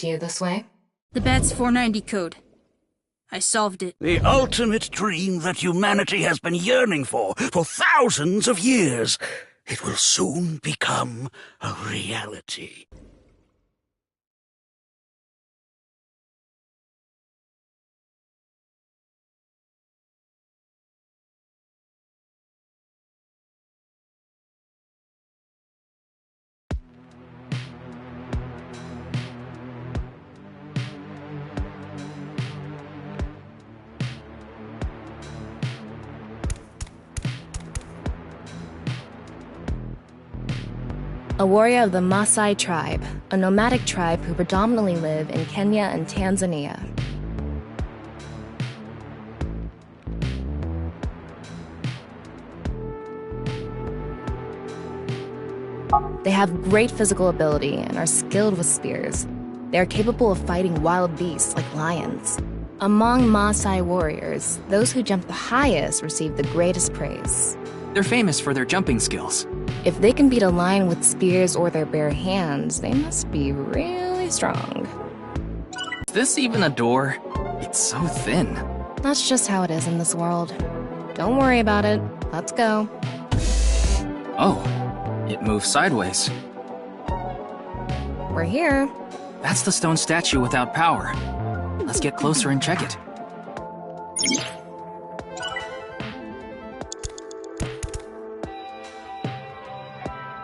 to you this way? The Bat's 490 code. I solved it. The ultimate dream that humanity has been yearning for thousands of years. It will soon become a reality. A warrior of the Maasai tribe, a nomadic tribe who predominantly live in Kenya and Tanzania. They have great physical ability and are skilled with spears. They are capable of fighting wild beasts like lions. Among Maasai warriors, those who jump the highest receive the greatest praise. They're famous for their jumping skills. If they can beat a lion with spears or their bare hands, they must be really strong. Is this even a door? It's so thin. That's just how it is in this world. Don't worry about it. Let's go. Oh, it moves sideways. We're here. That's the stone statue without power. Let's get closer and check it.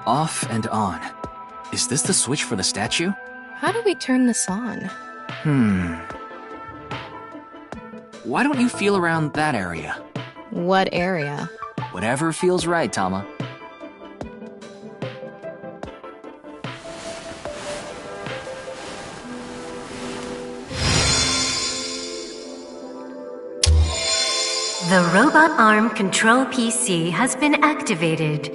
Off and on. Is this the switch for the statue? How do we turn this on? Why don't you feel around that area? What area? Whatever feels right, Tama. The robot arm control PC has been activated.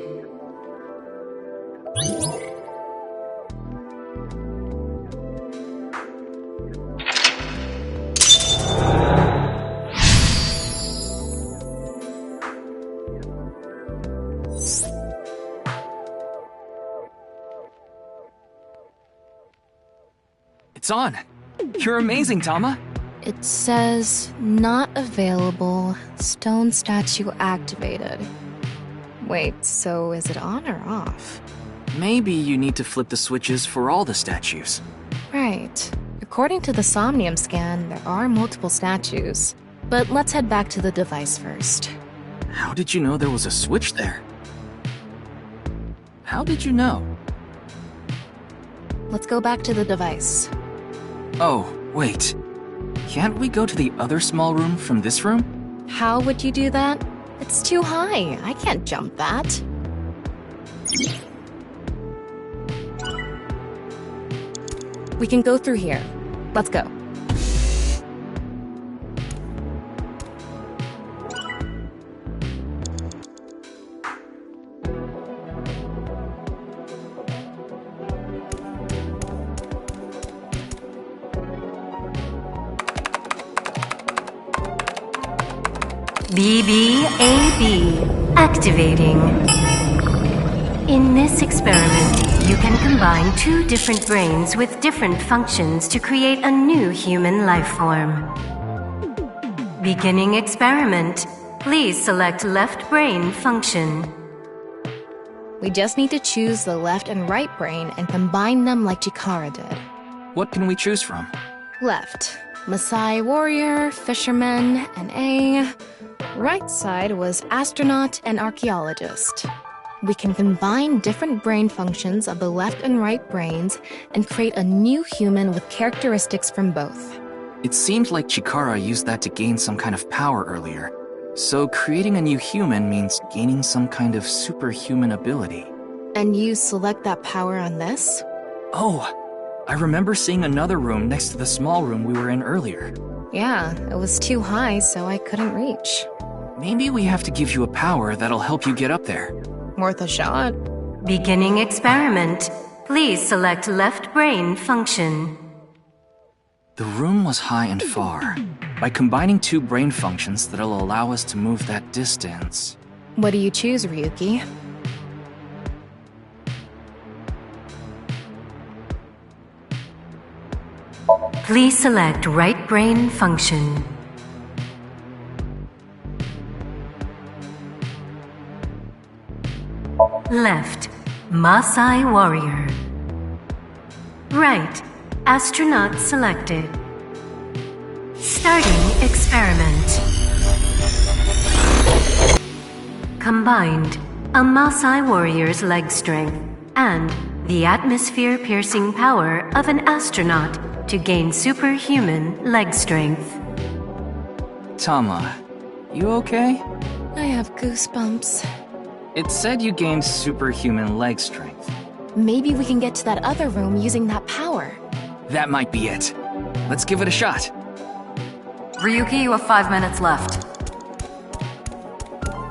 It's on. You're amazing, Tama. It says, not available, stone statue activated. Wait, so is it on or off? Maybe you need to flip the switches for all the statues. Right. According to the SOMNIUM scan, there are multiple statues. But let's head back to the device first. How did you know there was a switch there? How did you know? Let's go back to the device. Oh, wait. Can't we go to the other small room from this room? How would you do that? It's too high. I can't jump that. We can go through here. Let's go. BBAB activating. In this experiment, you can combine two different brains with different functions to create a new human life form. Beginning experiment. Please select left brain function. We just need to choose the left and right brain and combine them like Chikara did. What can we choose from? Left, Maasai warrior, fisherman, and A. Right side was astronaut and archaeologist. We can combine different brain functions of the left and right brains and create a new human with characteristics from both. It seemed like Chikara used that to gain some kind of power earlier. So creating a new human means gaining some kind of superhuman ability. And you select that power on this? Oh, I remember seeing another room next to the small room we were in earlier. Yeah, it was too high, so I couldn't reach. Maybe we have to give you a power that'll help you get up there. Worth a shot. Beginning experiment. Please select left brain function. The room was high and far. By combining two brain functions that'll allow us to move that distance. What do you choose, Ryuki? Please select right brain function. Left, Maasai warrior. Right, astronaut selected. Starting experiment. Combined, a Maasai warrior's leg strength and the atmosphere-piercing power of an astronaut to gain superhuman leg strength. Tama, you okay? I have goosebumps. It said you gained superhuman leg strength. Maybe we can get to that other room using that power. That might be it. Let's give it a shot. Ryuki, you have 5 minutes left.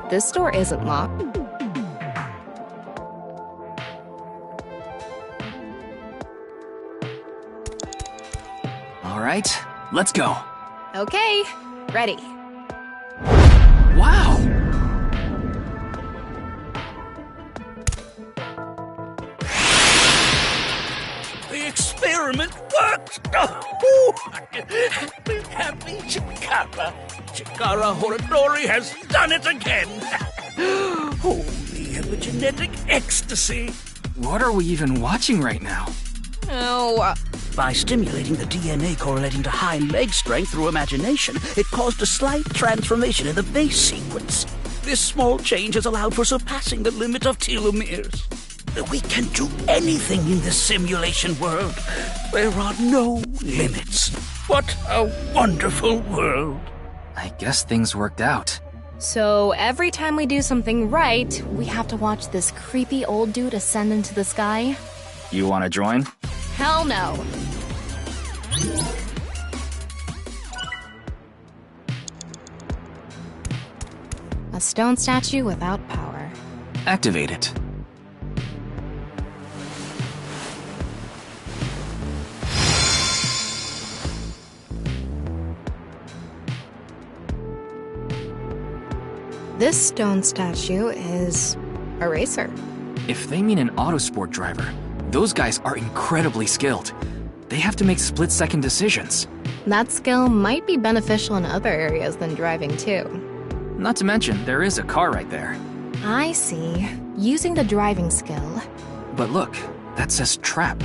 This door isn't locked. All right, let's go. Okay, ready. Wow! The experiment worked! Oh, happy Chikara. Chikara Horadori has done it again! Holy epigenetic ecstasy! What are we even watching right now? Oh, By stimulating the DNA correlating to high leg strength through imagination, it caused a slight transformation in the base sequence. This small change has allowed for surpassing the limit of telomeres. We can do anything in this simulation world. There are no limits. What a wonderful world. I guess things worked out. so every time we do something right, we have to watch this creepy old dude ascend into the sky? You want to join? Hell no. A stone statue without power. Activate it. This stone statue is a racer. If they mean an autosport driver, those guys are incredibly skilled. They have to make split-second decisions. That skill might be beneficial in other areas than driving too. Not to mention, there is a car right there. I see. Using the driving skill. But look, that says trap.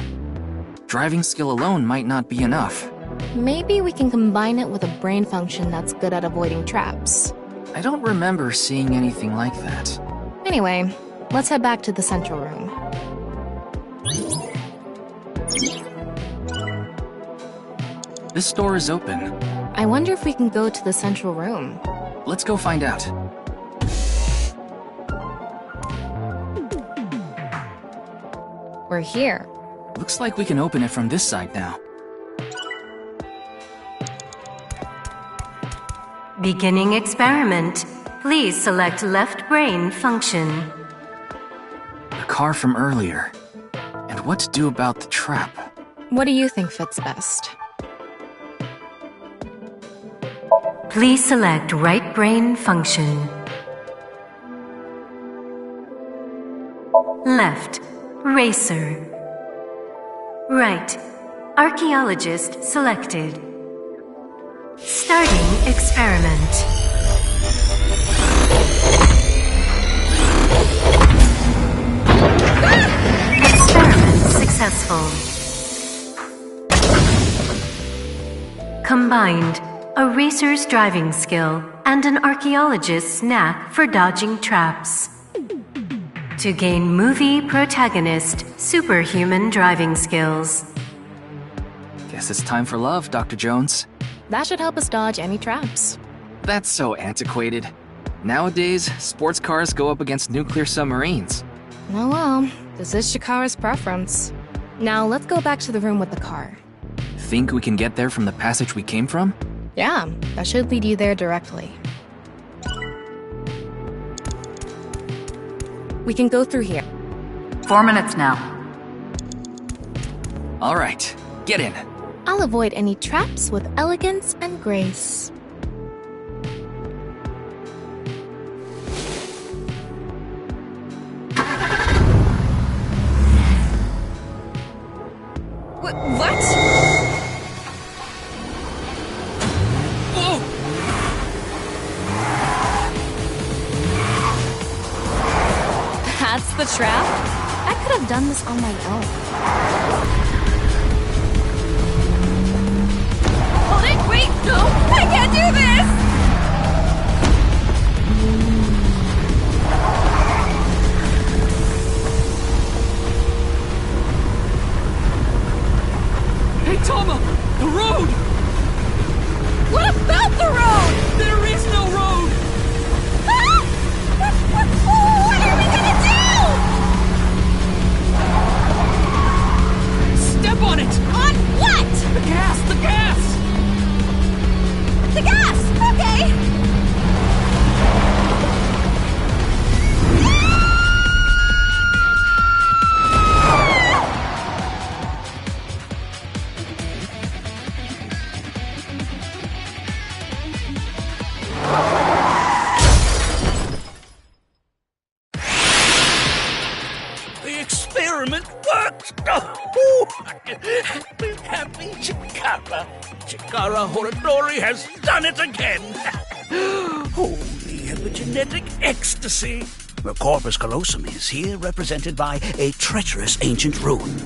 Driving skill alone might not be enough. Maybe we can combine it with a brain function that's good at avoiding traps. I don't remember seeing anything like that. Anyway, let's head back to the central room. This door is open. I wonder if we can go to the central room. Let's go find out. We're here. Looks like we can open it from this side now. Beginning experiment. Please select left brain function. The car from earlier. And what to do about the trap? What do you think fits best? Please select right brain function. Left, racer. Right, archaeologist selected. Starting experiment. Experiment successful. Combined, a racer's driving skill and an archaeologist's knack for dodging traps. To gain movie protagonist superhuman driving skills. Guess it's time for love, Dr. Jones. That should help us dodge any traps. That's so antiquated. Nowadays, sports cars go up against nuclear submarines. Oh well, this is Shikara's preference. Now let's go back to the room with the car. Think we can get there from the passage we came from? Yeah, that should lead you there directly. We can go through here. 4 minutes now. All right, get in. I'll avoid any traps with elegance and grace. What? a trap? I could have done this on my own. Hold it! Wait! No! I can't do this! Hey, Tama! The road! What about the road? There is no road! Ah! What are we gonna do? Step on it! On what? The gas! The gas! The gas! Okay! The experiment worked! Oh, happy Chikara. Chikara Horadori has done it again! Holy epigenetic ecstasy! The corpus callosum is here represented by a treacherous ancient rune.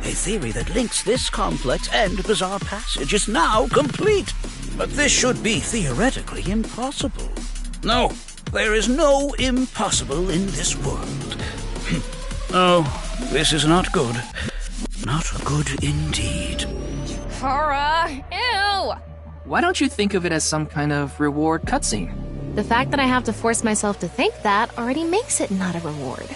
A theory that links this complex and bizarre passage is now complete. But this should be theoretically impossible. No, there is no impossible in this world. Oh, this is not good. Not good indeed. Kara, ew! Why don't you think of it as some kind of reward cutscene? The fact that I have to force myself to think that already makes it not a reward.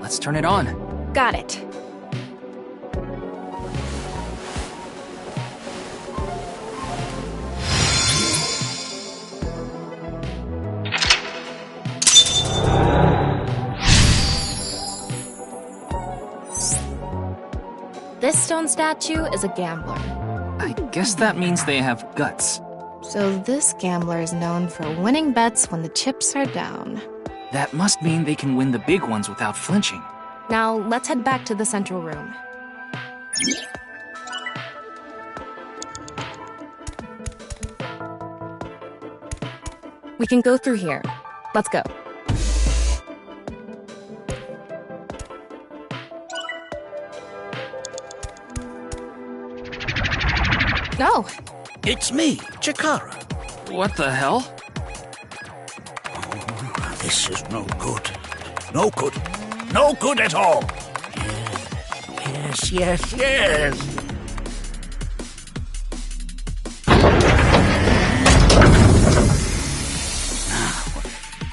Let's turn it on. Got it. This stone statue is a gambler. I guess that means they have guts. So this gambler is known for winning bets when the chips are down. That must mean they can win the big ones without flinching. Now, let's head back to the central room. We can go through here. Let's go. No! It's me, Chikara. What the hell? Oh, this is no good. No good. No good at all. Yes, yes, yes. Now,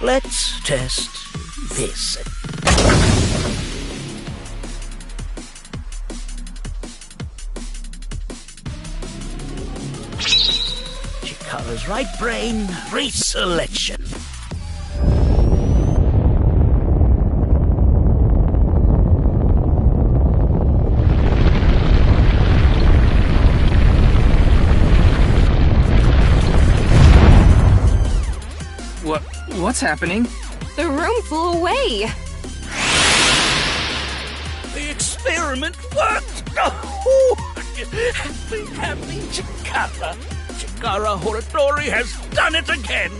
let's test this. Chikara's right brain reselection. What's happening? The room flew away! The experiment worked! Oh, happy Chikara. Chikara Horadori has done it again!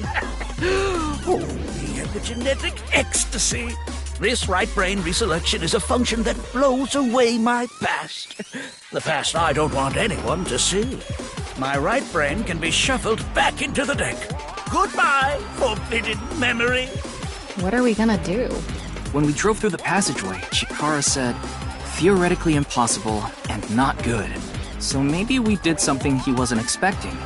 Holy epigenetic ecstasy! This right brain reselection is a function that blows away my past. The past I don't want anyone to see. My right brain can be shuffled back into the deck. Goodbye, forbidden memory. What are we gonna do? When we drove through the passageway, Chikara said, theoretically impossible and not good. So maybe we did something he wasn't expecting.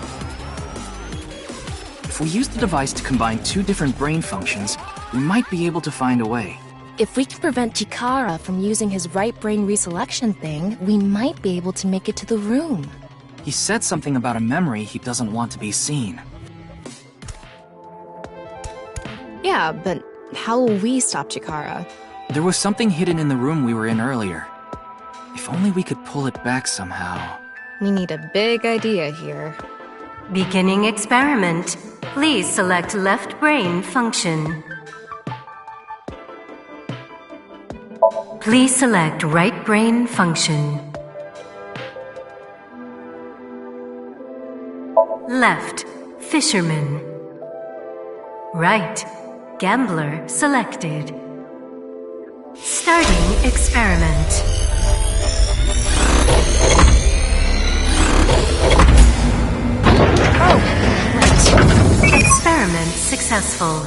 If we use the device to combine two different brain functions, we might be able to find a way. If we can prevent Chikara from using his right brain reselection thing, we might be able to make it to the room. He said something about a memory he doesn't want to be seen. Yeah, but how will we stop Chikara? There was something hidden in the room we were in earlier. If only we could pull it back somehow. We need a big idea here. Beginning experiment. Please select left brain function. Please select right brain function. Left, fisherman. Right, gambler selected. Starting experiment. Experiment successful.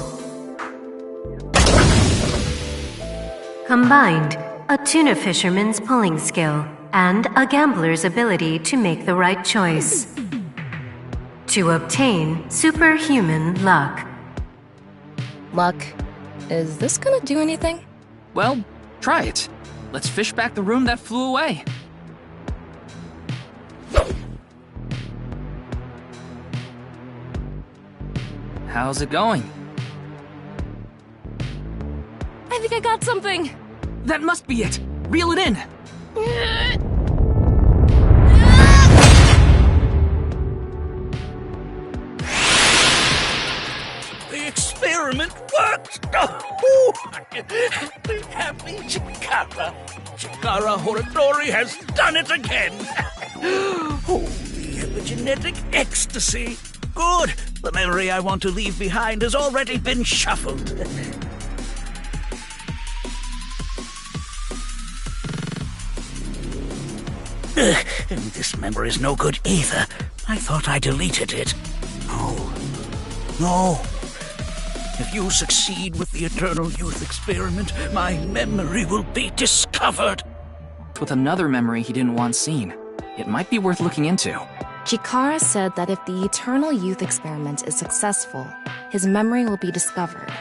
Combined, a tuna fisherman's pulling skill and a gambler's ability to make the right choice. To obtain superhuman luck. Luck. Is this gonna do anything? Well, try it. Let's fish back the room that flew away. How's it going? I think I got something! That must be it! Reel it in! The experiment worked! Oh, happy Chikara. Chikara Horadori has done it again! Oh, the epigenetic ecstasy! Good! The memory I want to leave behind has already been shuffled. This memory's no good either. I thought I deleted it. No. If you succeed with the Eternal Youth experiment, my memory will be discovered. With another memory he didn't want seen. It might be worth looking into. Chikara said that if the Eternal Youth experiment is successful, his memory will be discovered.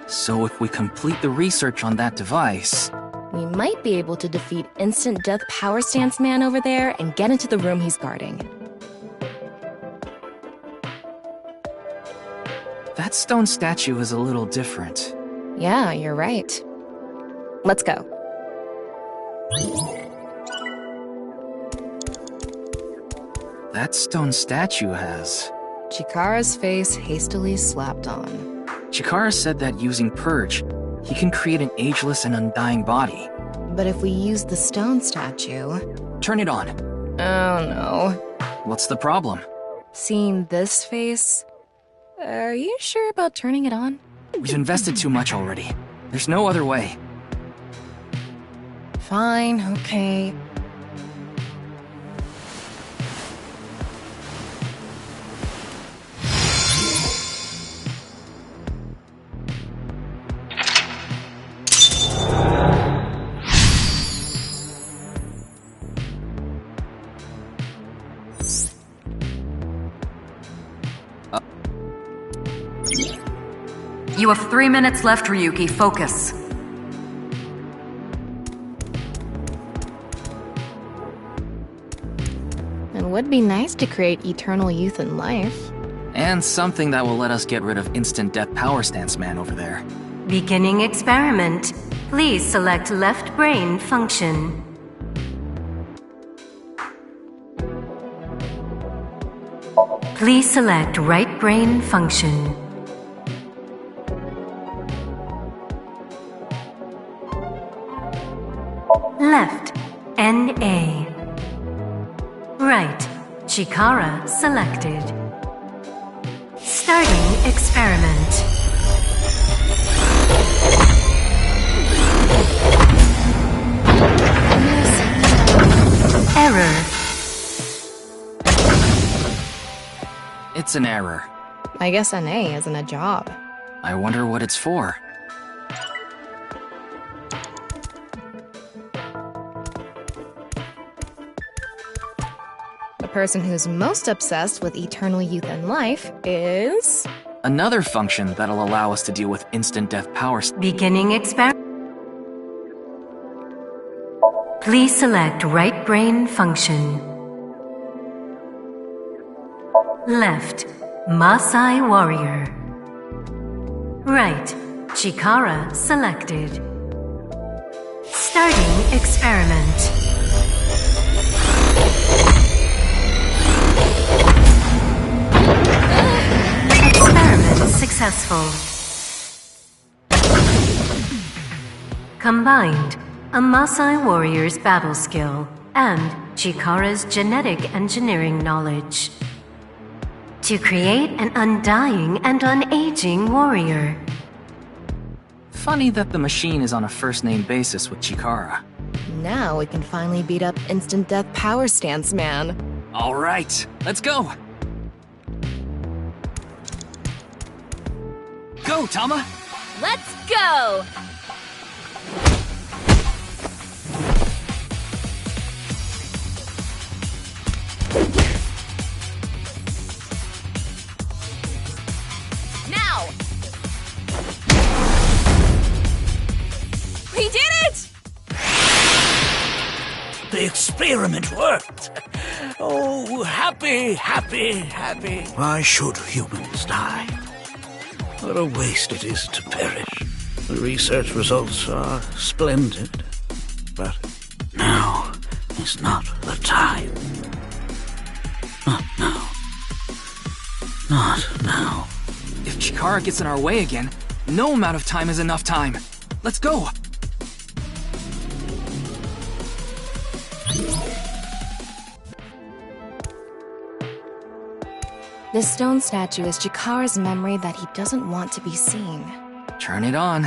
So if we complete the research on that device... We might be able to defeat Instant Death Power Stance Man over there and get into the room he's guarding. That stone statue is a little different. Yeah, you're right. Let's go. That stone statue has... Chikara's face hastily slapped on. Chikara said that using Purge, he can create an ageless and undying body. But if we use the stone statue... Turn it on. Oh no. What's the problem? Seeing this face... Are you sure about turning it on? We've invested too much already. There's no other way. Fine, okay. You have 3 minutes left, Ryuki. Focus. It would be nice to create eternal youth and life. And something that will let us get rid of Instant Death Power Stance Man over there. Beginning experiment. Please select left brain function. Please select right brain function. Left, NA. Right, Chikara selected. Starting experiment. Error. It's an error. I guess NA isn't a job. I wonder what it's for. The person who's most obsessed with eternal youth and life is... Another function that'll allow us to deal with Instant Death Power... Beginning experiment. Please select right brain function. Left, Maasai Warrior. Right, Chikara selected. Starting experiment. Experiment successful. Combined, a Maasai warrior's battle skill and Chikara's genetic engineering knowledge. to create an undying and unaging warrior. Funny that the machine is on a first-name basis with Chikara. Now we can finally beat up instant death power stance man. All right, let's go! Go, Tama! Let's go! Now! We did it! The experiment worked. Oh, happy, happy, happy. Why should humans die? What a waste it is to perish. The research results are splendid, but now is not the time. Not now. Not now. If Chikara gets in our way again, no amount of time is enough time. Let's go! This stone statue is Chikara's memory that he doesn't want to be seen. Turn it on.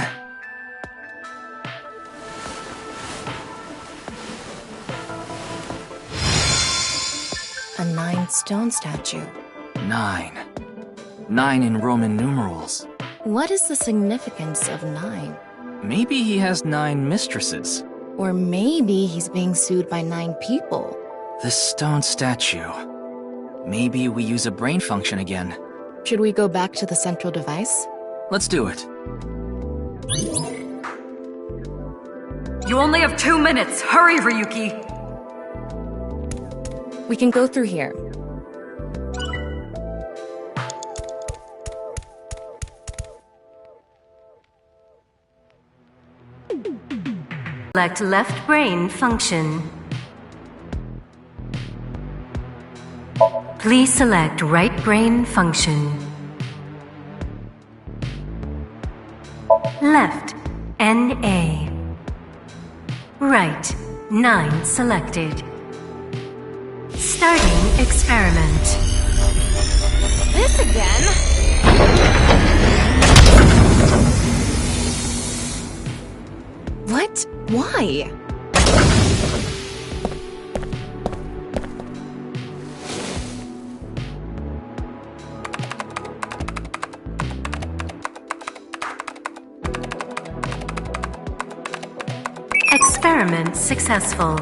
A 9 stone statue. 9. 9 in Roman numerals. What is the significance of 9? Maybe he has 9 mistresses. Or maybe he's being sued by 9 people. This stone statue. Maybe we use a brain function again. Should we go back to the central device? Let's do it. You only have 2 minutes. Hurry, Ryuki. We can go through here. Select left brain function. Please select right brain function. Left, NA. Right, 9 selected. Starting experiment. This again? What? Why? Experiment successful.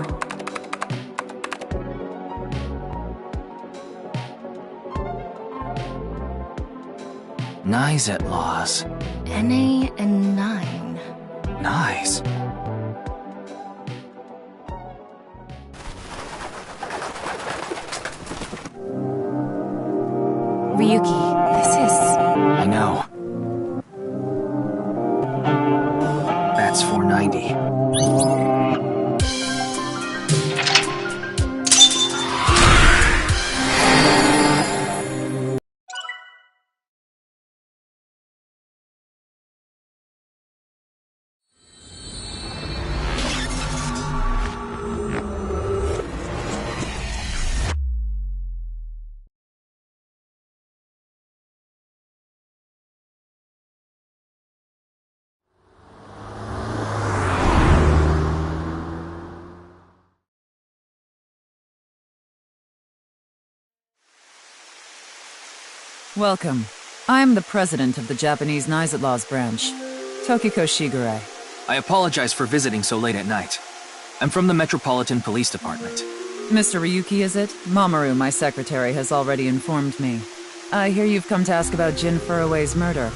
Nice at laws. NA and 9. Nice. Ryuki, this is... I know. That's 490. Welcome. I'm the president of the Japanese Knights Laws branch, Tokiko Shigure. I apologize for visiting so late at night. I'm from the Metropolitan Police Department. Mr. Ryuki, is it? Mamoru, my secretary, has already informed me. I hear you've come to ask about Jin Furue's murder.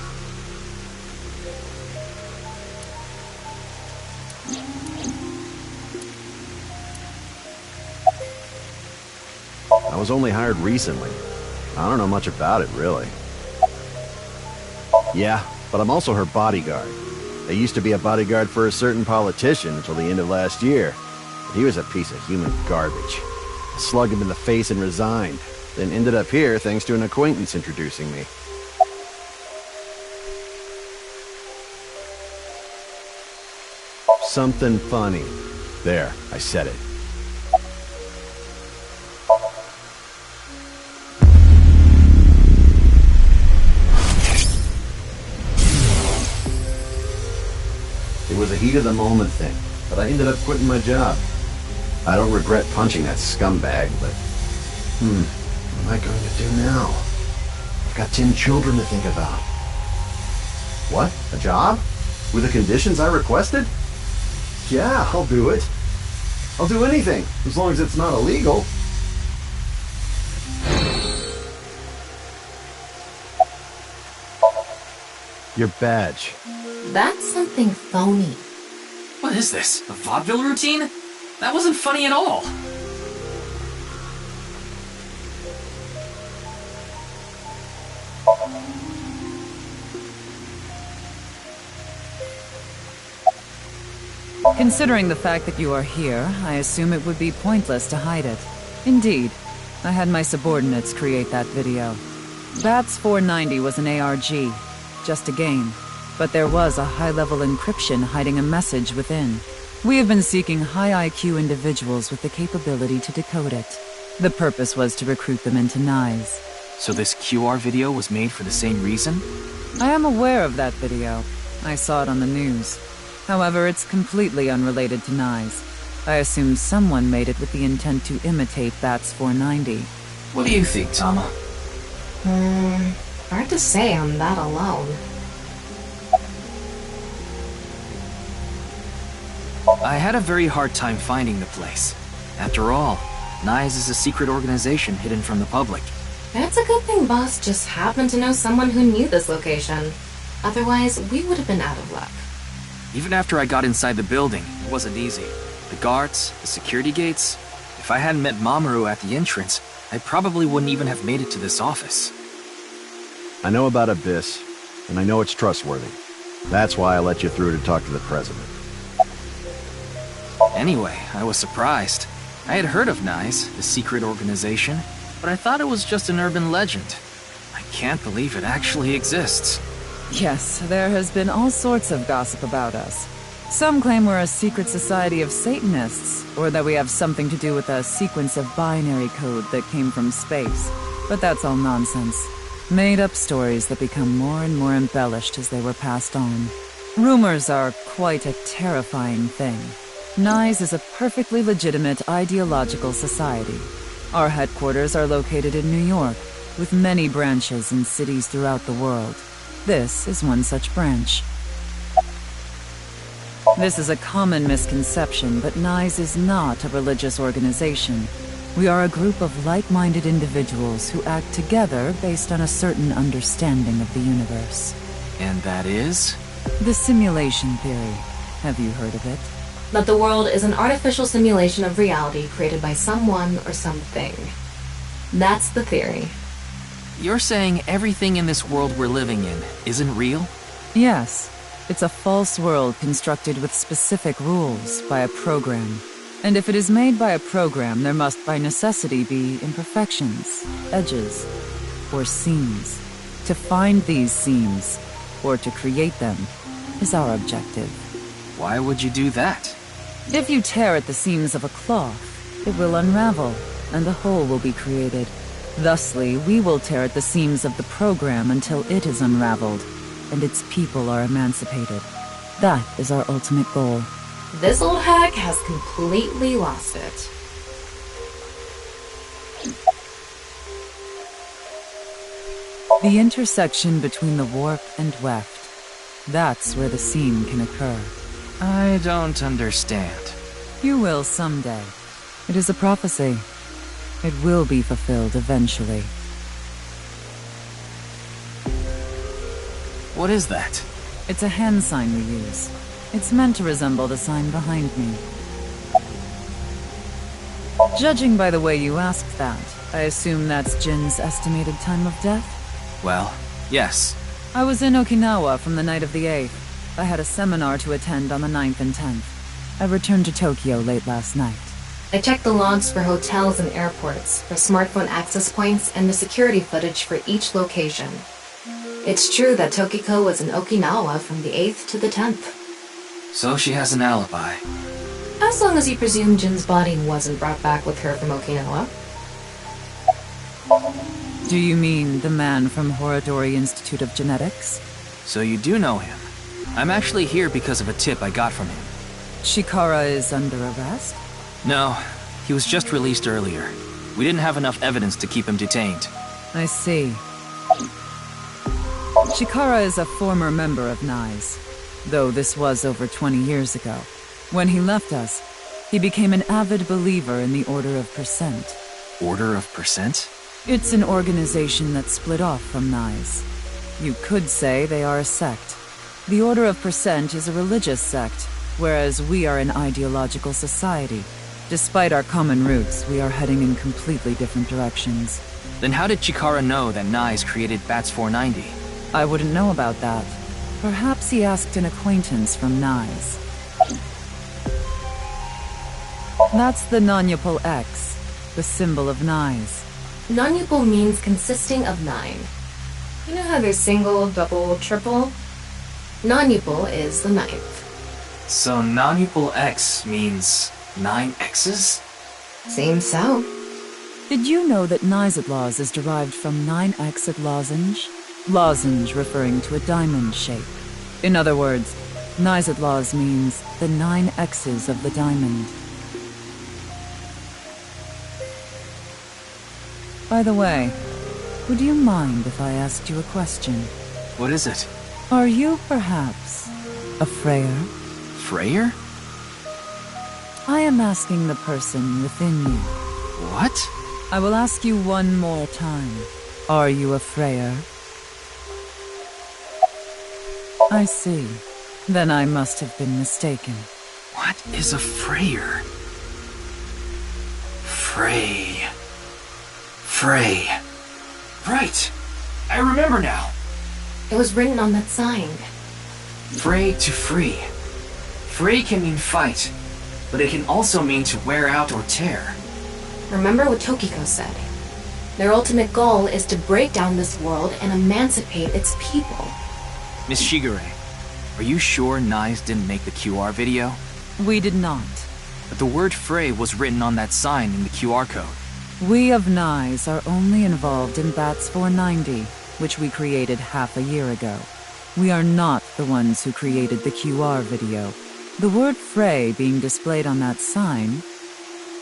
I was only hired recently. I don't know much about it, really. Yeah, but I'm also her bodyguard. I used to be a bodyguard for a certain politician until the end of last year. But he was a piece of human garbage. I slugged him in the face and resigned, then ended up here thanks to an acquaintance introducing me. Something funny. There, I said it. was a heat-of-the-moment thing, but I ended up quitting my job. I don't regret punching that scumbag, but... what am I going to do now? I've got 10 children to think about. What? A job? With the conditions I requested? Yeah, I'll do it. I'll do anything, as long as it's not illegal. Your badge. That's something phony. What is this? A vaudeville routine? That wasn't funny at all. Considering the fact that you are here, I assume it would be pointless to hide it. Indeed, I had my subordinates create that video. Bats 490 was an ARG, just a game, but there was a high-level encryption hiding a message within. We have been seeking high IQ individuals with the capability to decode it. The purpose was to recruit them into NICE. So this QR video was made for the same reason? I am aware of that video. I saw it on the news. However, it's completely unrelated to NICE. I assume someone made it with the intent to imitate Bats 490. What do you think, Tama? Hard to say on that alone. I had a very hard time finding the place. After all, NICE is a secret organization hidden from the public. It's a good thing Boss just happened to know someone who knew this location. Otherwise, we would have been out of luck. Even after I got inside the building, it wasn't easy. The guards, the security gates. If I hadn't met Mamoru at the entrance, I probably wouldn't even have made it to this office. I know about Abyss, and I know it's trustworthy. That's why I let you through to talk to the president. Anyway, I was surprised. I had heard of NICE, the secret organization, but I thought it was just an urban legend. I can't believe it actually exists. Yes, there has been all sorts of gossip about us. Some claim we're a secret society of Satanists, or that we have something to do with a sequence of binary code that came from space. But that's all nonsense. Made-up stories that become more and more embellished as they were passed on. Rumors are quite a terrifying thing. NICE is a perfectly legitimate ideological society. Our headquarters are located in New York, with many branches in cities throughout the world. This is one such branch. This is a common misconception, but NICE is not a religious organization. We are a group of like-minded individuals who act together based on a certain understanding of the universe. And that is? The simulation theory. Have you heard of it? That the world is an artificial simulation of reality created by someone or something. That's the theory. You're saying everything in this world we're living in isn't real? Yes. It's a false world constructed with specific rules by a program. And if it is made by a program, there must by necessity be imperfections, edges, or seams. To find these seams, or to create them, is our objective. Why would you do that? If you tear at the seams of a cloth, it will unravel, and a hole will be created. Thusly, we will tear at the seams of the program until it is unraveled, and its people are emancipated. That is our ultimate goal. This old hack has completely lost it. The intersection between the warp and weft. That's where the seam can occur. I don't understand. You will someday. It is a prophecy. It will be fulfilled eventually. What is that? It's a hand sign we use. It's meant to resemble the sign behind me. Judging by the way you asked that, I assume that's Jin's estimated time of death? Well, yes. I was in Okinawa from the night of the 8th. I had a seminar to attend on the 9th and 10th. I returned to Tokyo late last night. I checked the logs for hotels and airports, for smartphone access points, and the security footage for each location. It's true that Tokiko was in Okinawa from the 8th to the 10th. So she has an alibi. As long as you presume Jin's body wasn't brought back with her from Okinawa. Do you mean the man from Horodori Institute of Genetics? So you do know him? I'm actually here because of a tip I got from him. Chikara is under arrest? No, he was just released earlier. We didn't have enough evidence to keep him detained. I see. Chikara is a former member of NICE, though this was over 20 years ago. When he left us, he became an avid believer in the Order of Percent. Order of Percent? It's an organization that split off from NICE. You could say they are a sect. The Order of Percent is a religious sect, whereas we are an ideological society. Despite our common roots, we are heading in completely different directions. Then how did Chikara know that NICE created BATS 490? I wouldn't know about that. Perhaps he asked an acquaintance from NICE. That's the non-upal X, the symbol of NICE. Non-upal means consisting of 9. You know how there's single, double, triple? Non-upal is the 9th. So non-upal X means 9 X's? Seems so. Did you know that Nizadlaws is derived from 9-exed lozenge? Lozenge referring to a diamond shape. In other words, Nizadlaws means the 9 X's of the diamond. By the way, would you mind if I asked you a question? What is it? Are you perhaps a Freyer? Freyer? I am asking the person within you. What? I will ask you one more time. Are you a Freyer? I see. Then I must have been mistaken. What is a Freyer? Frey. Right! I remember now! It was written on that sign. Frey to free. Frey can mean fight, but it can also mean to wear out or tear. Remember what Tokiko said. Their ultimate goal is to break down this world and emancipate its people. Miss Shigure, are you sure NICE didn't make the QR video? We did not. But the word Frey was written on that sign in the QR code. We of NICE are only involved in BATS 490, which we created half a year ago. We are not the ones who created the QR video. The word Frey being displayed on that sign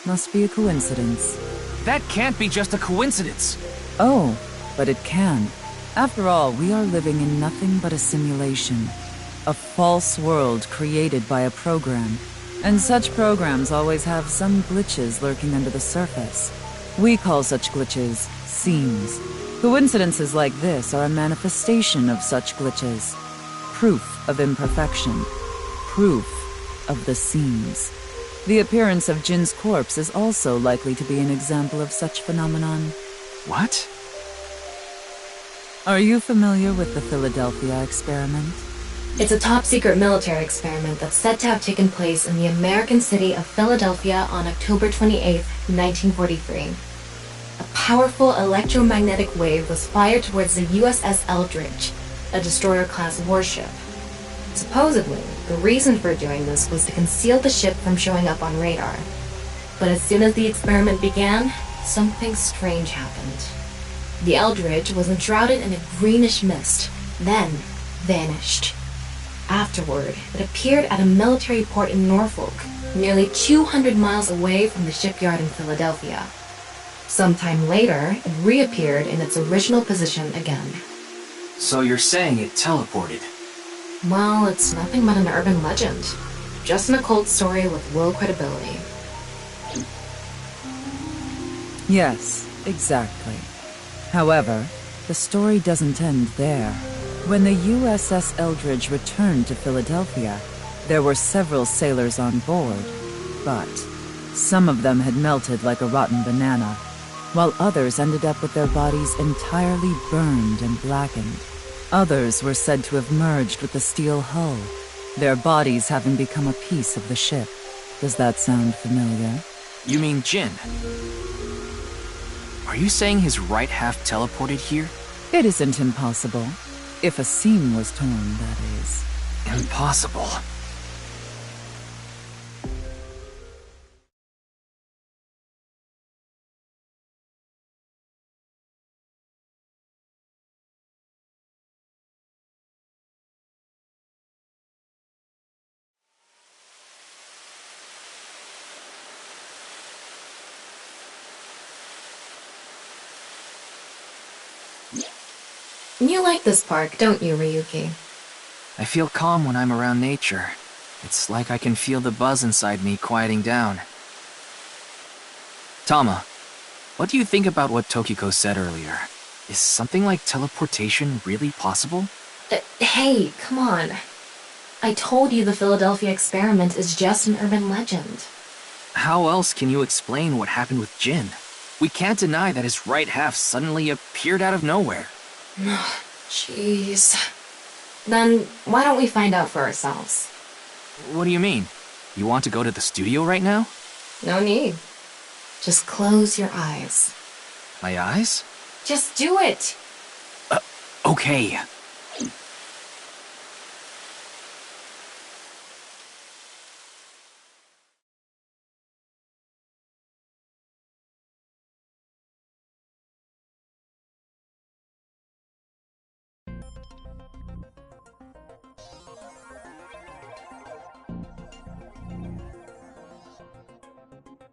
must be a coincidence. That can't be just a coincidence! Oh, but it can. After all, we are living in nothing but a simulation. A false world created by a program. And such programs always have some glitches lurking under the surface. We call such glitches seams. Coincidences like this are a manifestation of such glitches. Proof of imperfection. Proof of the seams. The appearance of Jin's corpse is also likely to be an example of such phenomenon. What? Are you familiar with the Philadelphia experiment? It's a top-secret military experiment that's said to have taken place in the American city of Philadelphia on October 28, 1943. A powerful electromagnetic wave was fired towards the USS Eldridge, a destroyer-class warship. Supposedly, the reason for doing this was to conceal the ship from showing up on radar. But as soon as the experiment began, something strange happened. The Eldridge was enshrouded in a greenish mist, then vanished. Afterward, it appeared at a military port in Norfolk, nearly 200 miles away from the shipyard in Philadelphia. Sometime later, it reappeared in its original position again. So you're saying it teleported? Well, it's nothing but an urban legend. Just an occult story with low credibility. Yes, exactly. However, the story doesn't end there. When the USS Eldridge returned to Philadelphia, there were several sailors on board, but some of them had melted like a rotten banana, while others ended up with their bodies entirely burned and blackened. Others were said to have merged with the steel hull, their bodies having become a piece of the ship. Does that sound familiar? You mean Jin? Are you saying his right half teleported here? It isn't impossible. If a seam was torn, that is. Impossible. You like this park, don't you, Ryuki? I feel calm when I'm around nature. It's like I can feel the buzz inside me quieting down. Tama, what do you think about what Tokiko said earlier? Is something like teleportation really possible? Hey, come on. I told you the Philadelphia experiment is just an urban legend. How else can you explain what happened with Jin? We can't deny that his right half suddenly appeared out of nowhere. Jeez. Then why don't we find out for ourselves? What do you mean? You want to go to the studio right now? No need. Just close your eyes. My eyes? Just do it! Okay.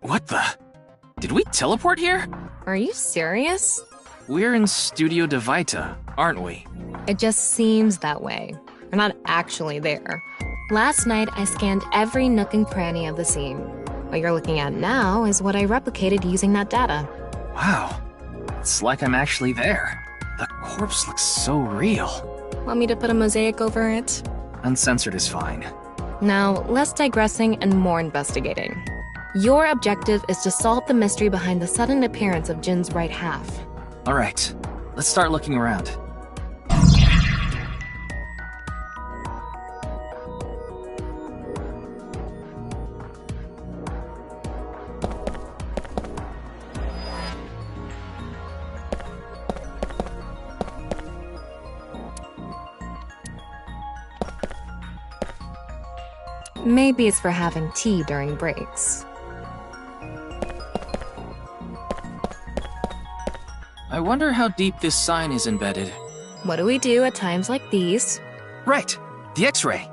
What the? Did we teleport here? Are you serious? We're in Studio de Vita, aren't we? It just seems that way. We're not actually there. Last night, I scanned every nook and cranny of the scene. What you're looking at now is what I replicated using that data. Wow. It's like I'm actually there. The corpse looks so real. Want me to put a mosaic over it? Uncensored is fine. Now, less digressing and more investigating. Your objective is to solve the mystery behind the sudden appearance of Jin's right half. Alright, let's start looking around. Maybe it's for having tea during breaks. I wonder how deep this sign is embedded. What do we do at times like these? Right, the X-ray.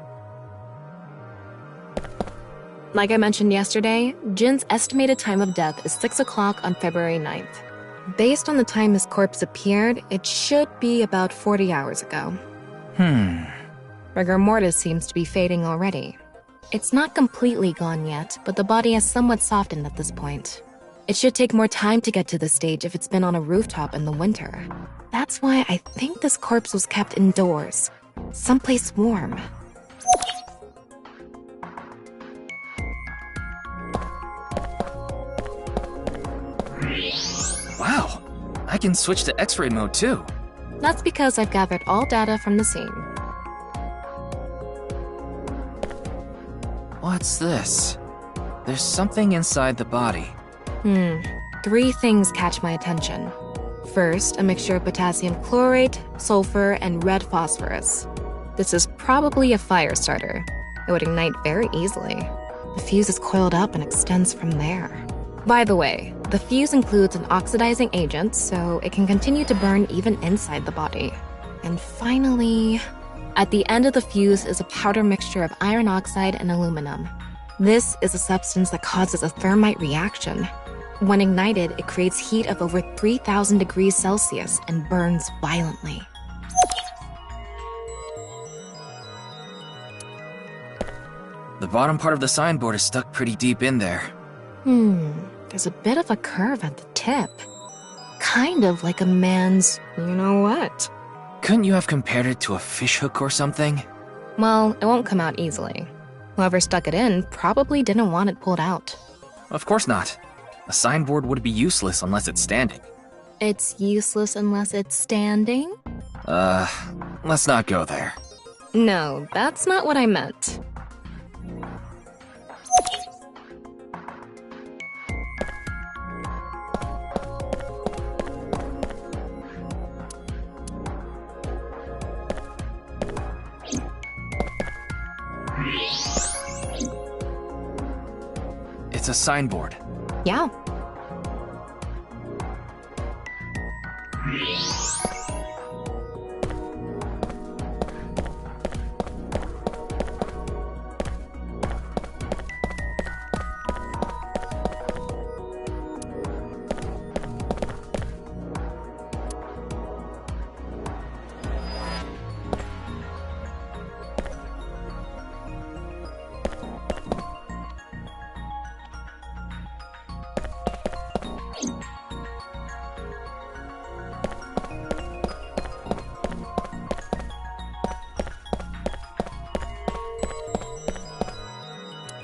Like I mentioned yesterday, Jin's estimated time of death is 6 o'clock on February 9th. Based on the time his corpse appeared, it should be about 40 hours ago. Rigor mortis seems to be fading already. It's not completely gone yet, but the body has somewhat softened at this point. It should take more time to get to this stage if it's been on a rooftop in the winter. That's why I think this corpse was kept indoors, someplace warm. Wow, I can switch to X-ray mode too. That's because I've gathered all data from the scene. What's this? There's something inside the body. 3 things catch my attention. First, a mixture of potassium chlorate, sulfur, and red phosphorus. This is probably a fire starter. It would ignite very easily. The fuse is coiled up and extends from there. By the way, the fuse includes an oxidizing agent, so it can continue to burn even inside the body. And finally, at the end of the fuse is a powder mixture of iron oxide and aluminum. This is a substance that causes a thermite reaction. When ignited, it creates heat of over 3,000 degrees Celsius and burns violently. The bottom part of the signboard is stuck pretty deep in there. There's a bit of a curve at the tip. Kind of like a man's you-know-what. Couldn't you have compared it to a fishhook or something? Well, it won't come out easily. Whoever stuck it in probably didn't want it pulled out. Of course not. A signboard would be useless unless it's standing. It's useless unless it's standing? Let's not go there. No, that's not what I meant. It's a signboard. Yeah.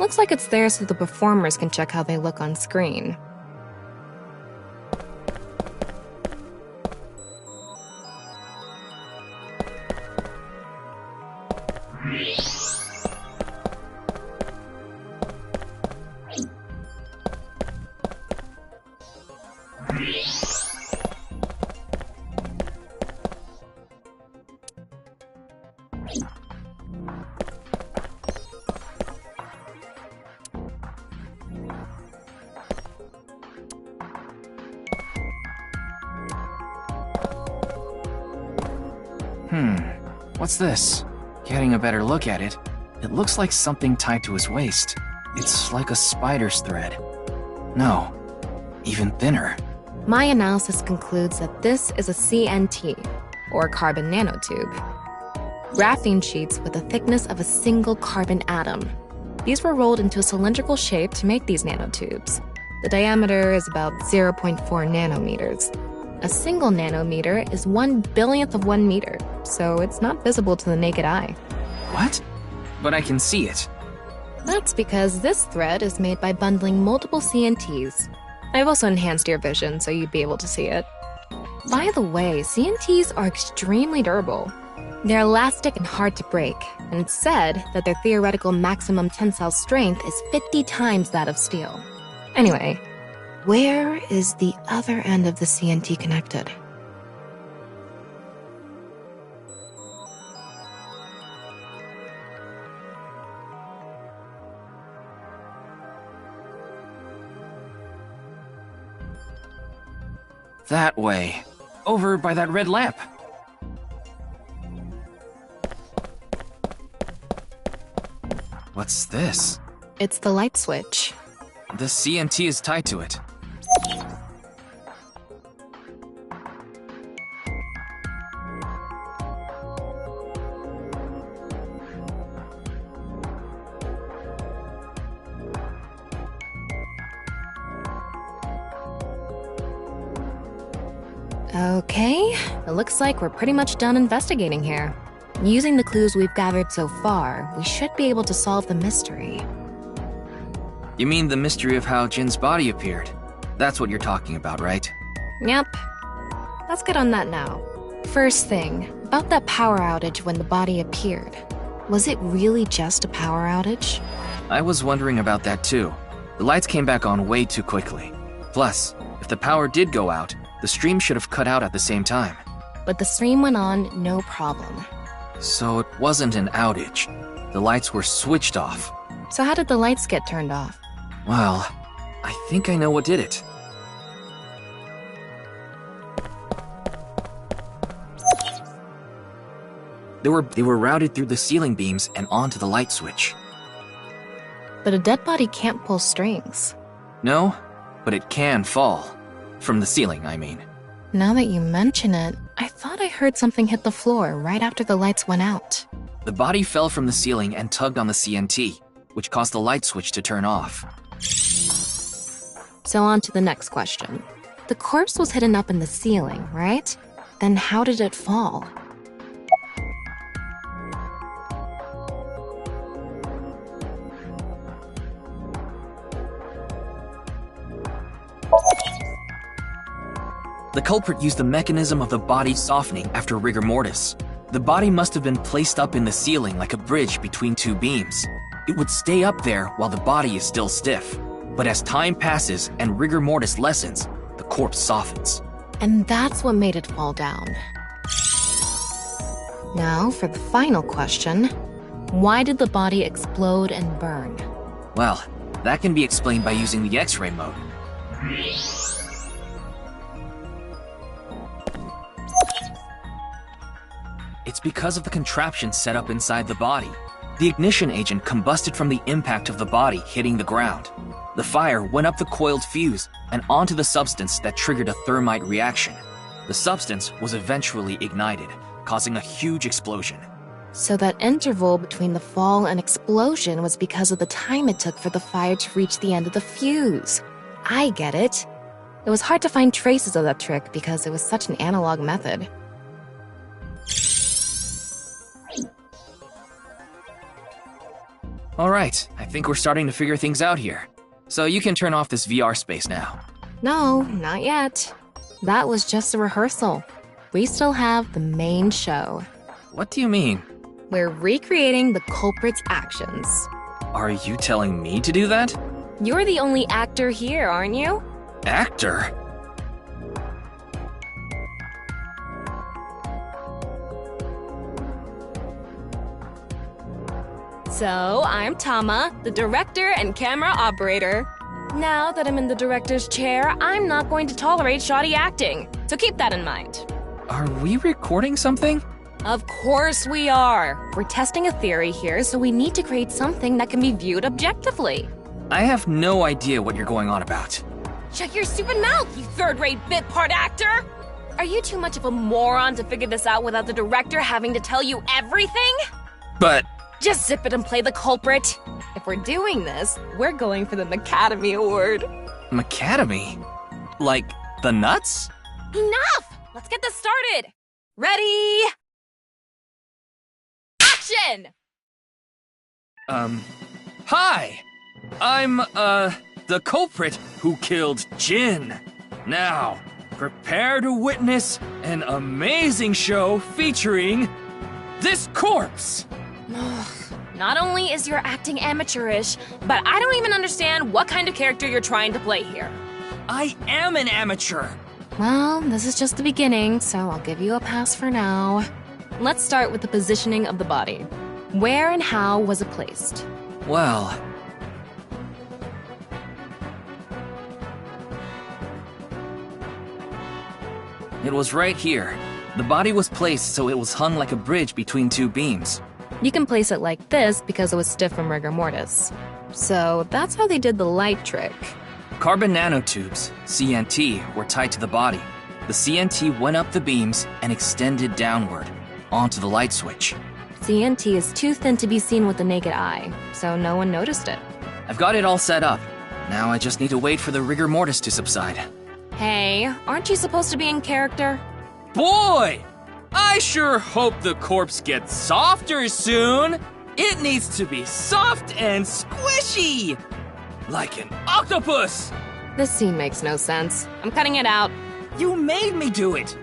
Looks like it's there so the performers can check how they look on screen. What's this? Getting a better look at it, it looks like something tied to his waist. It's like a spider's thread. No, even thinner. My analysis concludes that this is a CNT, or carbon nanotube. Graphene sheets with the thickness of a single carbon atom. These were rolled into a cylindrical shape to make these nanotubes. The diameter is about 0.4 nanometers. A single nanometer is 1/1000th of 1 meter, so it's not visible to the naked eye. What? But I can see it. That's because this thread is made by bundling multiple CNTs. I've also enhanced your vision so you'd be able to see it. By the way, CNTs are extremely durable. They're elastic and hard to break, and it's said that their theoretical maximum tensile strength is 50 times that of steel. Anyway, where is the other end of the CNT connected? That way. Over by that red lamp. What's this? It's the light switch. The CNT is tied to it. Okay, it looks like we're pretty much done investigating here. Using the clues we've gathered so far, we should be able to solve the mystery. You mean the mystery of how Jin's body appeared? That's what you're talking about, right? Yep. Let's get on that now. First thing, about that power outage when the body appeared. Was it really just a power outage? I was wondering about that too. The lights came back on way too quickly. Plus, if the power did go out, the stream should have cut out at the same time. But the stream went on, no problem. So it wasn't an outage. The lights were switched off. So how did the lights get turned off? Well, I think I know what did it. They were routed through the ceiling beams and onto the light switch. But a dead body can't pull strings. No, but it can fall. From the ceiling, I mean. Now that you mention it, I thought I heard something hit the floor right after the lights went out. The body fell from the ceiling and tugged on the CNT, which caused the light switch to turn off. So on to the next question. The corpse was hidden up in the ceiling, right? Then how did it fall? The culprit used the mechanism of the body softening after rigor mortis. The body must have been placed up in the ceiling like a bridge between two beams. It would stay up there while the body is still stiff. But as time passes and rigor mortis lessens, the corpse softens. And that's what made it fall down. Now for the final question. Why did the body explode and burn? Well, that can be explained by using the X-ray mode. It's because of the contraption set up inside the body. The ignition agent combusted from the impact of the body hitting the ground. The fire went up the coiled fuse and onto the substance that triggered a thermite reaction. The substance was eventually ignited, causing a huge explosion. So that interval between the fall and explosion was because of the time it took for the fire to reach the end of the fuse. I get it. It was hard to find traces of that trick because it was such an analog method. Alright, I think we're starting to figure things out here. So you can turn off this VR space now. No, not yet. That was just a rehearsal. We still have the main show. What do you mean? We're recreating the culprit's actions. Are you telling me to do that? You're the only actor here, aren't you? Actor? So, I'm Tama, the director and camera operator. Now that I'm in the director's chair, I'm not going to tolerate shoddy acting. So keep that in mind. Are we recording something? Of course we are. We're testing a theory here, so we need to create something that can be viewed objectively. I have no idea what you're going on about. Shut your stupid mouth, you third-rate bit part actor! Are you too much of a moron to figure this out without the director having to tell you everything? But... Just zip it and play the culprit. If we're doing this, we're going for the Academy Award. Macadamy? Like, the nuts? Enough! Let's get this started! Ready? Action! Hi! I'm, the culprit who killed Jin. Now, prepare to witness an amazing show featuring this corpse! Not only is your acting amateurish, but I don't even understand what kind of character you're trying to play here. I am an amateur! Well, this is just the beginning, so I'll give you a pass for now. Let's start with the positioning of the body. Where and how was it placed? Well... It was right here. The body was placed so it was hung like a bridge between two beams. You can place it like this because it was stiff from rigor mortis. So that's how they did the light trick. Carbon nanotubes, CNT, were tied to the body. The CNT went up the beams and extended downward, onto the light switch. CNT is too thin to be seen with the naked eye, so no one noticed it. I've got it all set up. Now I just need to wait for the rigor mortis to subside. Hey, aren't you supposed to be in character? Boy! I sure hope the corpse gets softer soon! It needs to be soft and squishy! Like an octopus! This scene makes no sense. I'm cutting it out. You made me do it!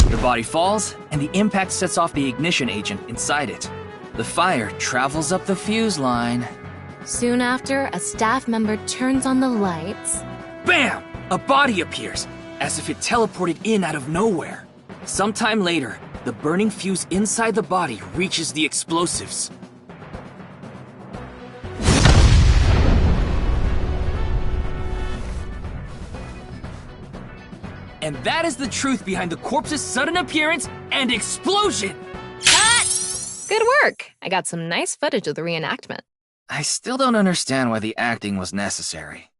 The body falls, and the impact sets off the ignition agent inside it. The fire travels up the fuse line. Soon after, a staff member turns on the lights. Bam! A body appears, as if it teleported in out of nowhere. Sometime later, the burning fuse inside the body reaches the explosives. And that is the truth behind the corpse's sudden appearance and explosion! Cut! Good work! I got some nice footage of the reenactment. I still don't understand why the acting was necessary.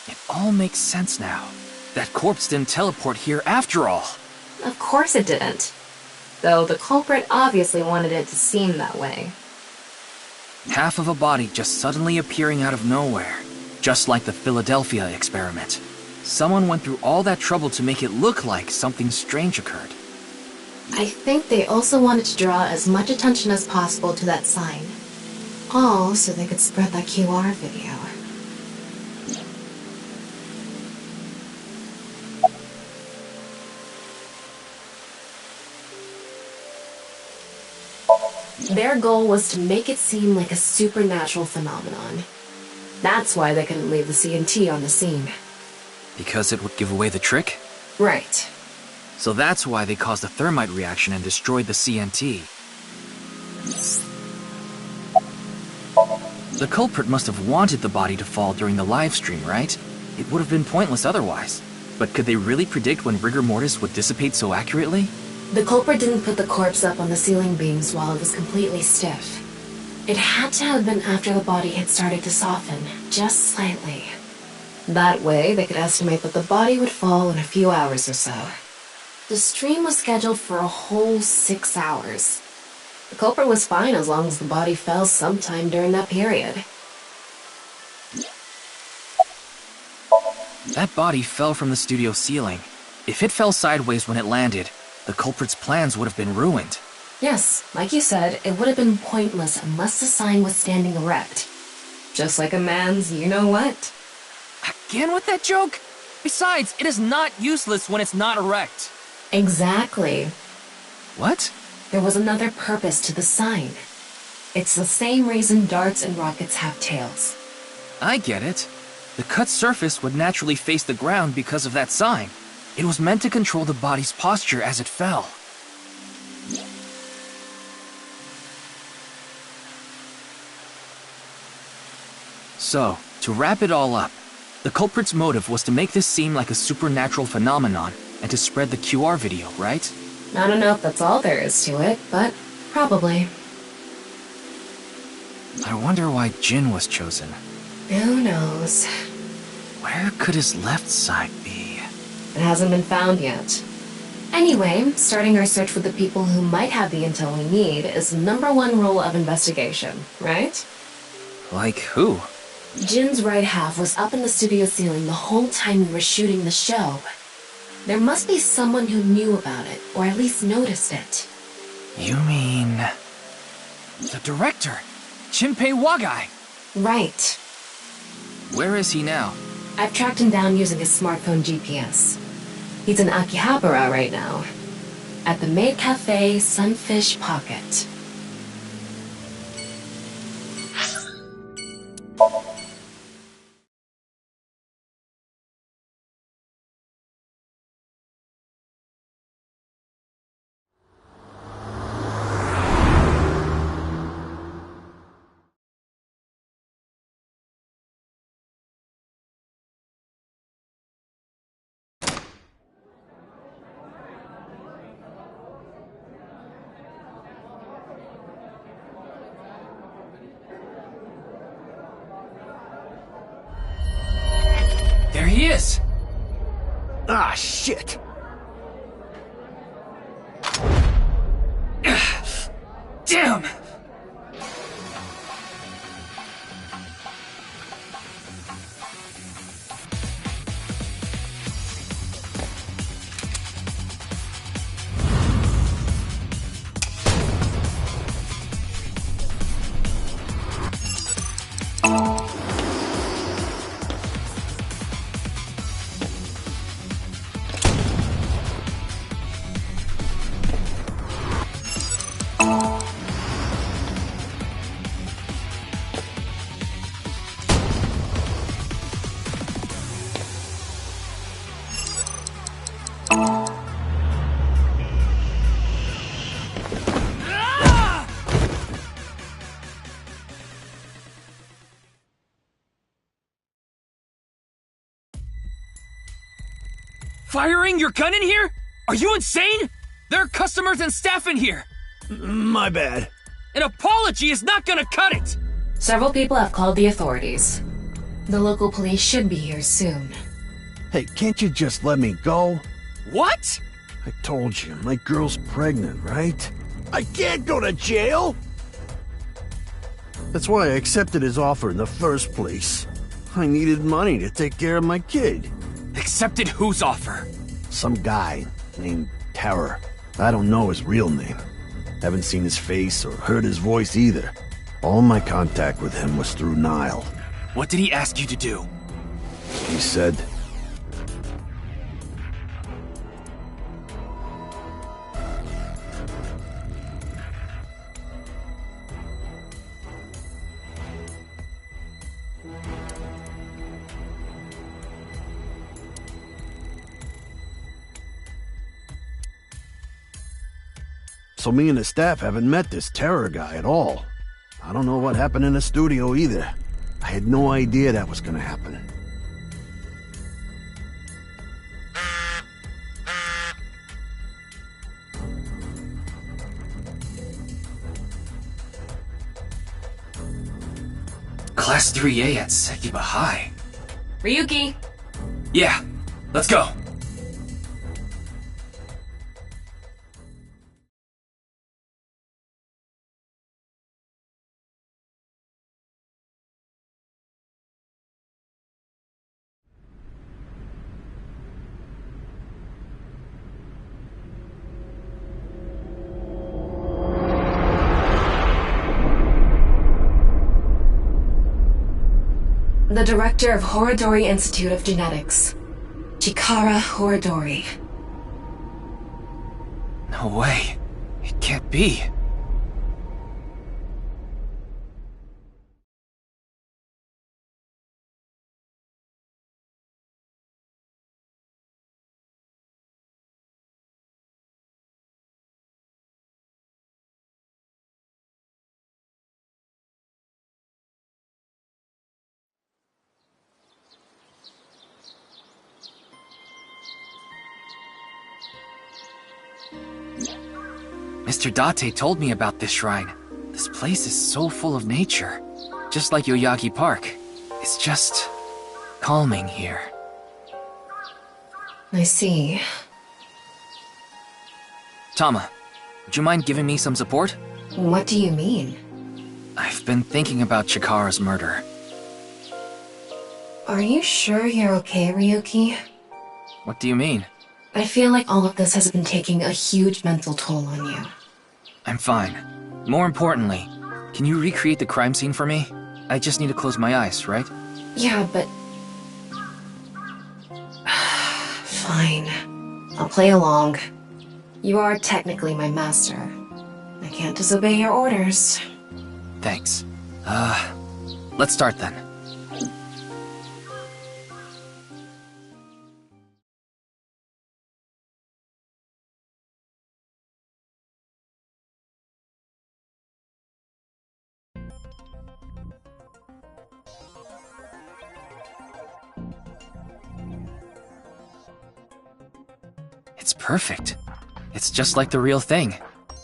It all makes sense now. That corpse didn't teleport here after all. Of course it didn't. Though the culprit obviously wanted it to seem that way. Half of a body just suddenly appearing out of nowhere. Just like the Philadelphia experiment. Someone went through all that trouble to make it look like something strange occurred. I think they also wanted to draw as much attention as possible to that sign. All so they could spread that QR video. Their goal was to make it seem like a supernatural phenomenon. That's why they couldn't leave the CNT on the scene. Because it would give away the trick? Right. So that's why they caused a thermite reaction and destroyed the CNT. The culprit must have wanted the body to fall during the live stream, right? It would have been pointless otherwise. But could they really predict when rigor mortis would dissipate so accurately? The culprit didn't put the corpse up on the ceiling beams while it was completely stiff. It had to have been after the body had started to soften, just slightly. That way, they could estimate that the body would fall in a few hours or so. The stream was scheduled for a whole 6 hours. The culprit was fine as long as the body fell sometime during that period. That body fell from the studio ceiling. If it fell sideways when it landed, the culprit's plans would have been ruined. Yes, like you said, it would have been pointless unless the sign was standing erect. Just like a man's you-know-what. Again with that joke? Besides, it is not useless when it's not erect. Exactly. What? There was another purpose to the sign. It's the same reason darts and rockets have tails. I get it. The cut surface would naturally face the ground because of that sign. It was meant to control the body's posture as it fell. So, to wrap it all up, the culprit's motive was to make this seem like a supernatural phenomenon and to spread the QR video, right? I don't know if that's all there is to it, but probably. I wonder why Jin was chosen. Who knows? Where could his left side be? It hasn't been found yet. Anyway, starting our search with the people who might have the intel we need is the #1 rule of investigation, right? Like who? Jin's right half was up in the studio ceiling the whole time we were shooting the show. There must be someone who knew about it, or at least noticed it. You mean... the director, Jinpei Wagai? Right. Where is he now? I've tracked him down using his smartphone GPS. He's in Akihabara right now, at the maid cafe Sunfish Pocket. There he is! Ah, shit! Damn! Firing your gun in here? Are you insane? There are customers and staff in here. My bad. An apology is not gonna cut it! Several people have called the authorities. The local police should be here soon. Hey, can't you just let me go? What? I told you, my girl's pregnant, right? I can't go to jail! That's why I accepted his offer in the first place. I needed money to take care of my kid. Accepted whose offer? Some guy named Terror. I don't know his real name. Haven't seen his face or heard his voice either. All my contact with him was through Nile. What did he ask you to do? He said... So me and the staff haven't met this Terror guy at all. I don't know what happened in the studio either. I had no idea that was gonna happen. Class 3A at Sekiba High. Ryuki! Yeah, let's go. The director of Horodori Institute of Genetics, Chikara Horodori. No way. It can't be. Mr. Date told me about this shrine. This place is so full of nature. Just like Yoyagi Park. It's just calming here. I see. Tama, would you mind giving me some support? What do you mean? I've been thinking about Chikara's murder. Are you sure you're okay, Ryuki? What do you mean? I feel like all of this has been taking a huge mental toll on you. I'm fine. More importantly, can you recreate the crime scene for me? I just need to close my eyes, right? Yeah, but... Fine. I'll play along. You are technically my master. I can't disobey your orders. Thanks. Let's start then. It's perfect. It's just like the real thing.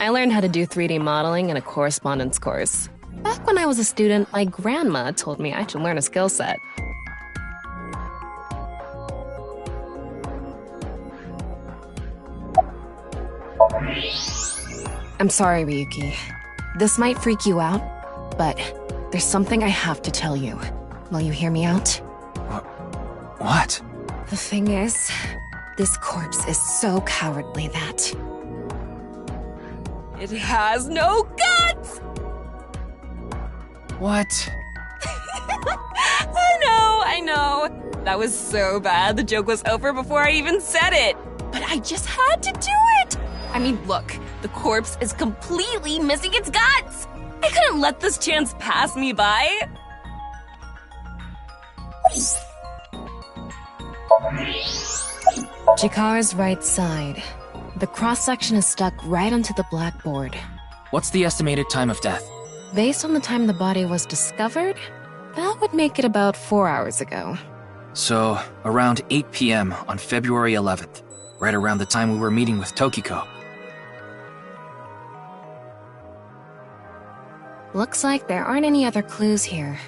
I learned how to do 3D modeling in a correspondence course. Back when I was a student, my grandma told me I should learn a skill set. I'm sorry, Ryuki. This might freak you out, but there's something I have to tell you. Will you hear me out? What? The thing is, this corpse is so cowardly that... it has no guts! What? I know. That was so bad, the joke was over before I even said it. But I just had to do it! I mean, look, the corpse is completely missing its guts! I couldn't let this chance pass me by. Chikara's right side. The cross-section is stuck right onto the blackboard. What's the estimated time of death? Based on the time the body was discovered, that would make it about 4 hours ago. So, around 8 p.m. on February 11th. Right around the time we were meeting with Tokiko. Looks like there aren't any other clues here.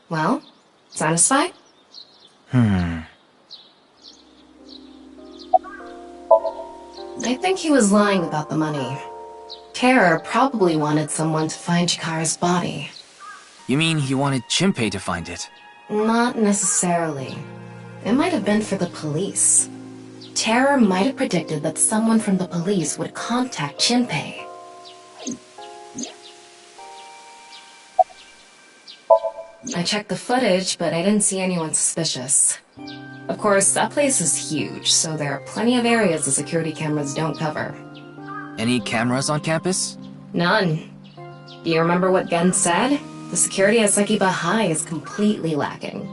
Well, satisfied? Hmm. I think he was lying about the money. Terror probably wanted someone to find Chikara's body. You mean he wanted Chimpei to find it? Not necessarily. It might have been for the police. Terror might have predicted that someone from the police would contact Chimpei. I checked the footage, but I didn't see anyone suspicious. Of course, that place is huge, so there are plenty of areas the security cameras don't cover. Any cameras on campus? None. Do you remember what Gen said? The security at Sekiba High is completely lacking.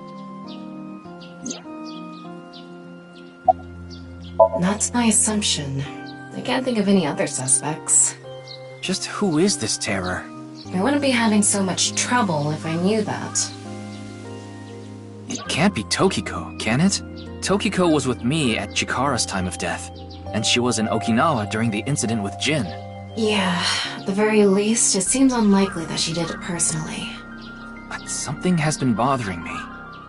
That's my assumption. I can't think of any other suspects. Just who is this Terror? I wouldn't be having so much trouble if I knew that. It can't be Tokiko, can it? Tokiko was with me at Chikara's time of death, and she was in Okinawa during the incident with Jin. Yeah, at the very least, it seems unlikely that she did it personally. But something has been bothering me.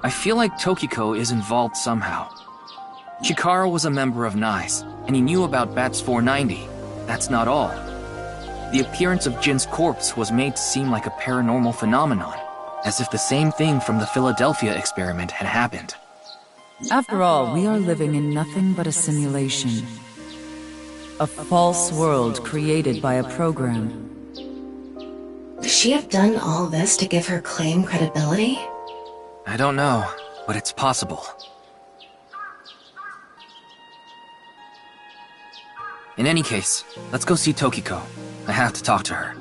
I feel like Tokiko is involved somehow. Chikara was a member of NICE, and he knew about Bats 490. That's not all. The appearance of Jin's corpse was made to seem like a paranormal phenomenon, as if the same thing from the Philadelphia experiment had happened. After all, we are living in nothing but a simulation. A false world created by a program. Could she have done all this to give her claim credibility? I don't know, but it's possible. In any case, let's go see Tokiko. I have to talk to her.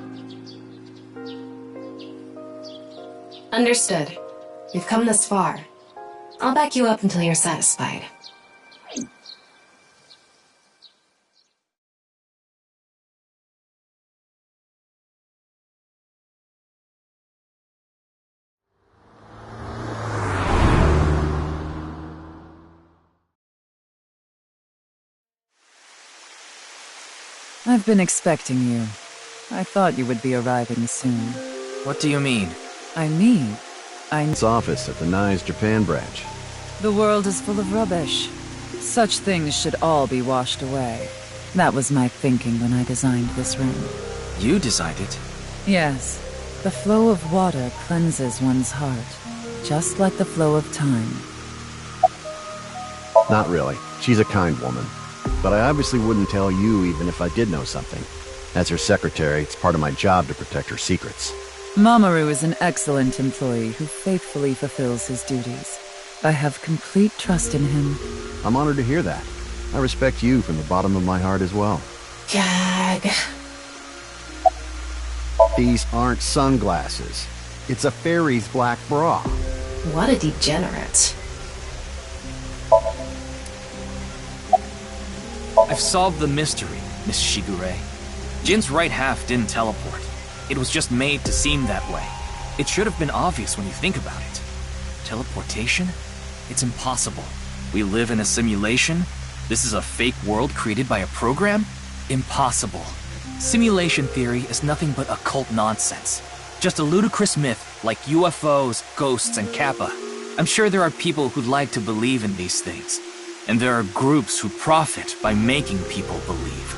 Understood. We've come this far. I'll back you up until you're satisfied. I've been expecting you. I thought you would be arriving soon. What do you mean? I mean, Its office at the NICE Japan branch. the world is full of rubbish. Such things should all be washed away. That was my thinking when I designed this room. You designed it. Yes, the flow of water cleanses one's heart, just like the flow of time. Not really. She's a kind woman. But I obviously wouldn't tell you even if I did know something. As her secretary, it's part of my job to protect her secrets. Mamoru is an excellent employee who faithfully fulfills his duties. I have complete trust in him. I'm honored to hear that. I respect you from the bottom of my heart as well. Gag. These aren't sunglasses. It's a fairy's black bra. What a degenerate. I've solved the mystery, Miss Shigure. Jin's right half didn't teleport. It was just made to seem that way. It should have been obvious when you think about it. Teleportation? It's impossible. We live in a simulation? This is a fake world created by a program? Impossible. Simulation theory is nothing but occult nonsense. Just a ludicrous myth like UFOs, ghosts, and Kappa. I'm sure there are people who'd like to believe in these things. And there are groups who profit by making people believe.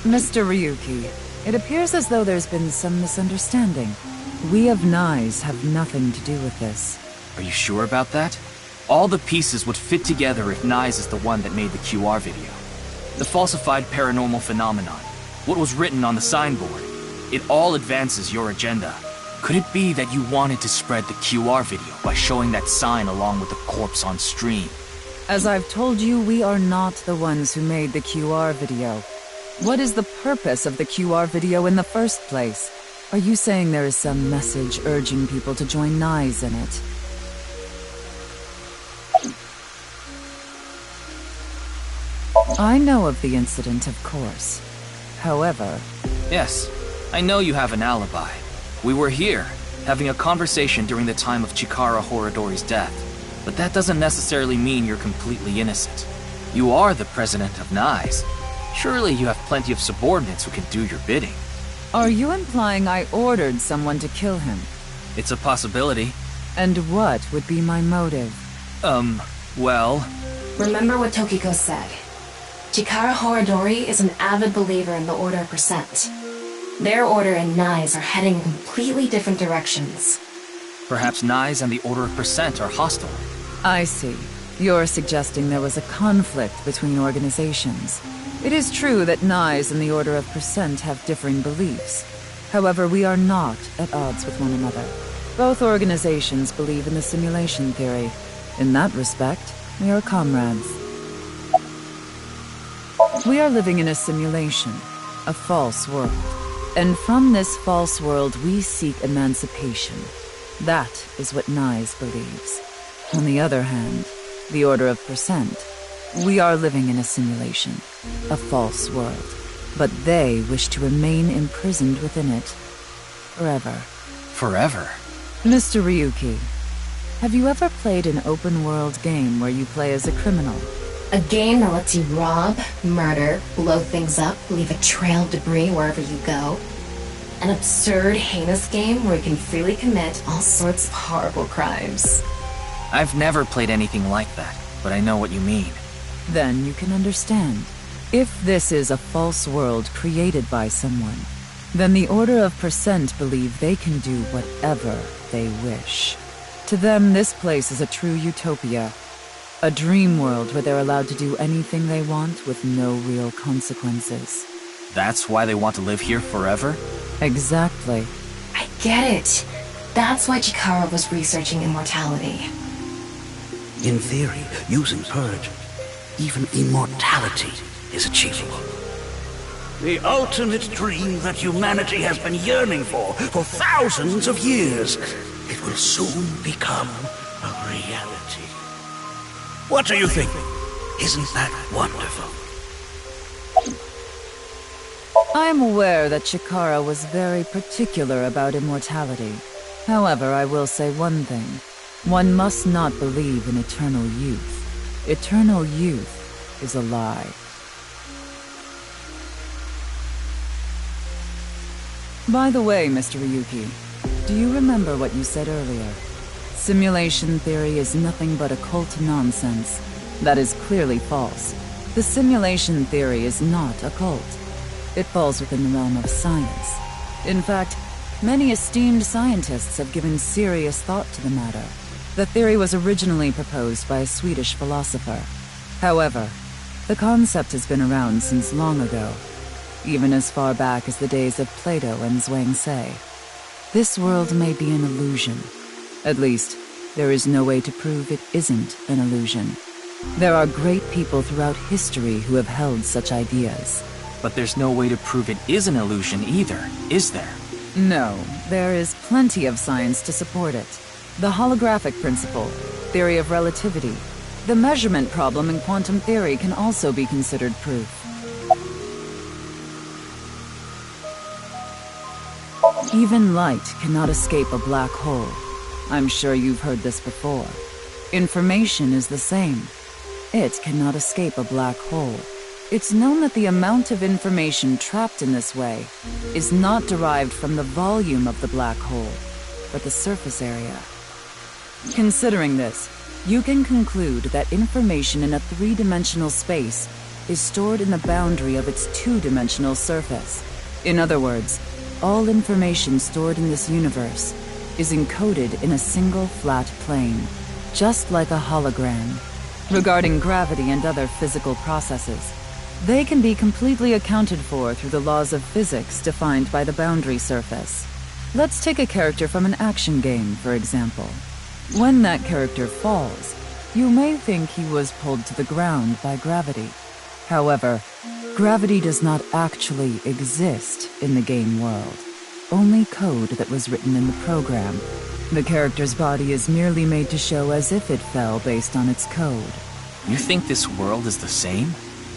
Mr. Ryuki, it appears as though there's been some misunderstanding. We of NICE have nothing to do with this. Are you sure about that? All the pieces would fit together if NICE is the one that made the QR video. The falsified paranormal phenomenon, what was written on the signboard, it all advances your agenda. Could it be that you wanted to spread the QR video by showing that sign along with the corpse on stream? As I've told you, we are not the ones who made the QR video. What is the purpose of the QR video in the first place? Are you saying there is some message urging people to join NICE in it? I know of the incident, of course. However... Yes, I know you have an alibi. We were here, having a conversation during the time of Chikara Horadori's death. But that doesn't necessarily mean you're completely innocent. You are the president of NICE. Surely you have plenty of subordinates who can do your bidding. Are you implying I ordered someone to kill him? It's a possibility. And what would be my motive? Well... Remember what Tokiko said. Chikara Horadori is an avid believer in the Order of Percent. Their order and NICE are heading in completely different directions. Perhaps NICE and the Order of Percent are hostile. I see. You're suggesting there was a conflict between organizations. It is true that NICE and the Order of Percent have differing beliefs. However, we are not at odds with one another. Both organizations believe in the simulation theory. In that respect, we are comrades. We are living in a simulation, a false world. And from this false world, we seek emancipation. That is what NICE believes. On the other hand, the Order of Percent, we are living in a simulation, a false world. But they wish to remain imprisoned within it. Forever. Forever? Mr. Ryuki, Have you ever played an open-world game where you play as a criminal? A game that lets you rob, murder, blow things up, leave a trail of debris wherever you go. An absurd, heinous game where you can freely commit all sorts of horrible crimes. I've never played anything like that, but I know what you mean. Then you can understand. If this is a false world created by someone, then the Order of Percent believe they can do whatever they wish. To them, this place is a true utopia. A dream world where they're allowed to do anything they want with no real consequences. That's why they want to live here forever? Exactly. I get it. That's why Chikara was researching immortality. In theory, using Purge, even immortality is achievable. The ultimate dream that humanity has been yearning for thousands of years. It will soon become a reality. What do you think? Isn't that wonderful? I am aware that Chikara was very particular about immortality. However, I will say one thing. One must not believe in eternal youth. Eternal youth is a lie. By the way, Mr. Ryuki, do you remember what you said earlier? Simulation theory is nothing but occult nonsense. That is clearly false. The simulation theory is not occult. It falls within the realm of science. In fact, many esteemed scientists have given serious thought to the matter. The theory was originally proposed by a Swedish philosopher. However, the concept has been around since long ago, even as far back as the days of Plato and Zhuangzi. This world may be an illusion. At least, there is no way to prove it isn't an illusion. There are great people throughout history who have held such ideas. But there's no way to prove it is an illusion either, is there? No, there is plenty of science to support it. The holographic principle, theory of relativity, the measurement problem in quantum theory can also be considered proof. Even light cannot escape a black hole. I'm sure you've heard this before. Information is the same. It cannot escape a black hole. It's known that the amount of information trapped in this way is not derived from the volume of the black hole, but the surface area. Considering this, you can conclude that information in a three-dimensional space is stored in the boundary of its two-dimensional surface. In other words, all information stored in this universe is encoded in a single flat plane, just like a hologram. Regarding gravity and other physical processes, they can be completely accounted for through the laws of physics defined by the boundary surface. Let's take a character from an action game, for example. When that character falls, you may think he was pulled to the ground by gravity. However, gravity does not actually exist in the game world. Only code that was written in the program. The character's body is merely made to show as if it fell based on its code. You think this world is the same?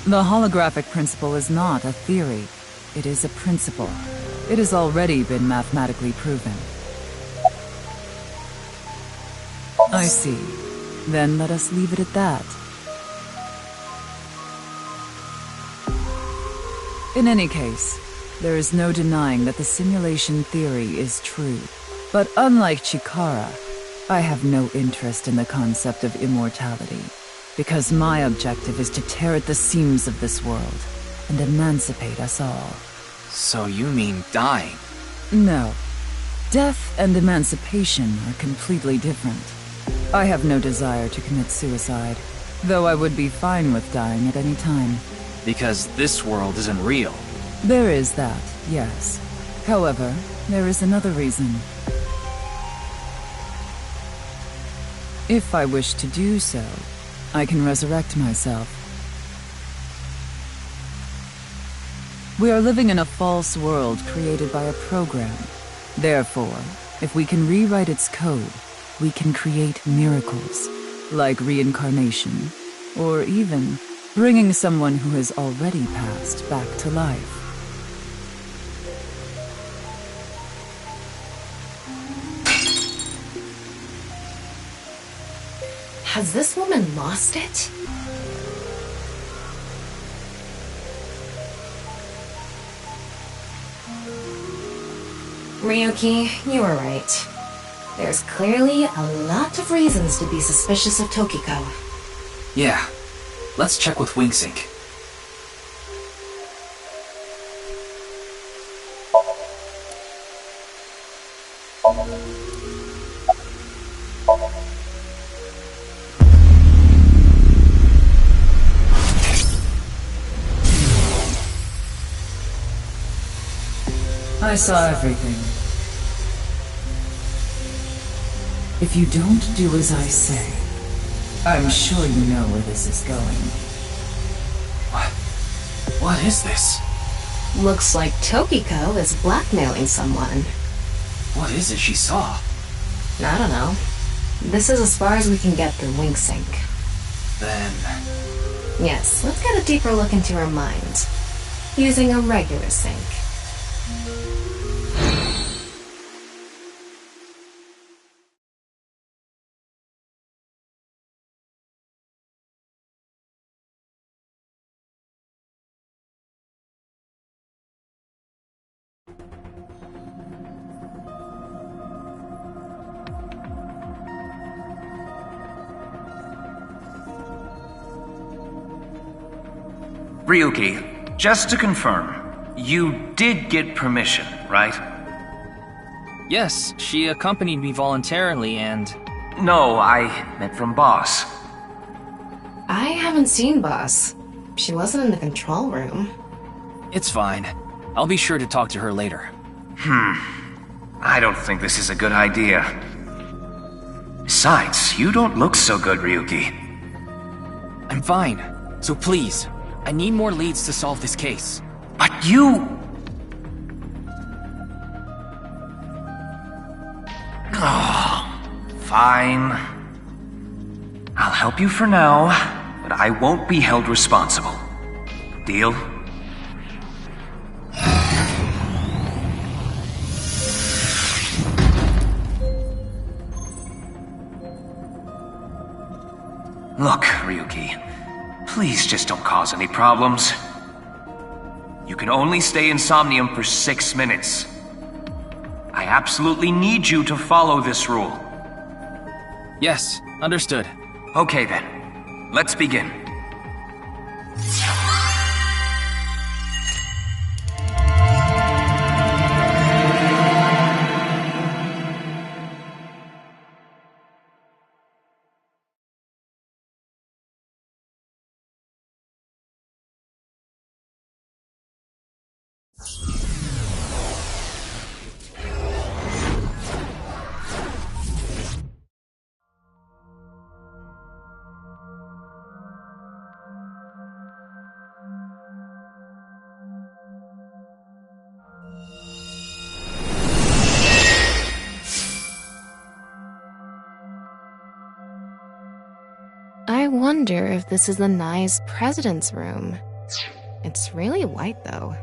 The holographic principle is not a theory. It is a principle. It has already been mathematically proven. I see. Then let us leave it at that. In any case, there is no denying that the simulation theory is true. But unlike Chikara, I have no interest in the concept of immortality, because my objective is to tear at the seams of this world and emancipate us all. So you mean dying? No. Death and emancipation are completely different. I have no desire to commit suicide, though I would be fine with dying at any time. Because this world isn't real. There is that, yes. However, there is another reason. If I wish to do so, I can resurrect myself. We are living in a false world created by a program. Therefore, if we can rewrite its code, we can create miracles, like reincarnation, or even bringing someone who has already passed back to life. Has this woman lost it? Ryuki, you were right. There's clearly a lot of reasons to be suspicious of Tokiko. Yeah. Let's check with Wingsync. I saw everything. If you don't do as I say, I'm sure you know where this is going. What is this? Looks like Tokiko is blackmailing someone. What is it she saw? I don't know. This is as far as we can get through Wingsync. Then... Yes, let's get a deeper look into her mind. Using a regular sync. Ryuki, just to confirm, you did get permission, right? Yes, she accompanied me voluntarily and... No, I meant from Boss. I haven't seen Boss. She wasn't in the control room. It's fine. I'll be sure to talk to her later. I don't think this is a good idea. Besides, you don't look so good, Ryuki. I'm fine. So please, I need more leads to solve this case. But you... Oh, fine. I'll help you for now, but I won't be held responsible. Deal? Look, Ryuki, please just don't cause any problems. You can only stay in Somnium for 6 minutes. I absolutely need you to follow this rule. Yes, understood. Okay then, let's begin. I wonder if this is the Nye's president's room. It's really white, though.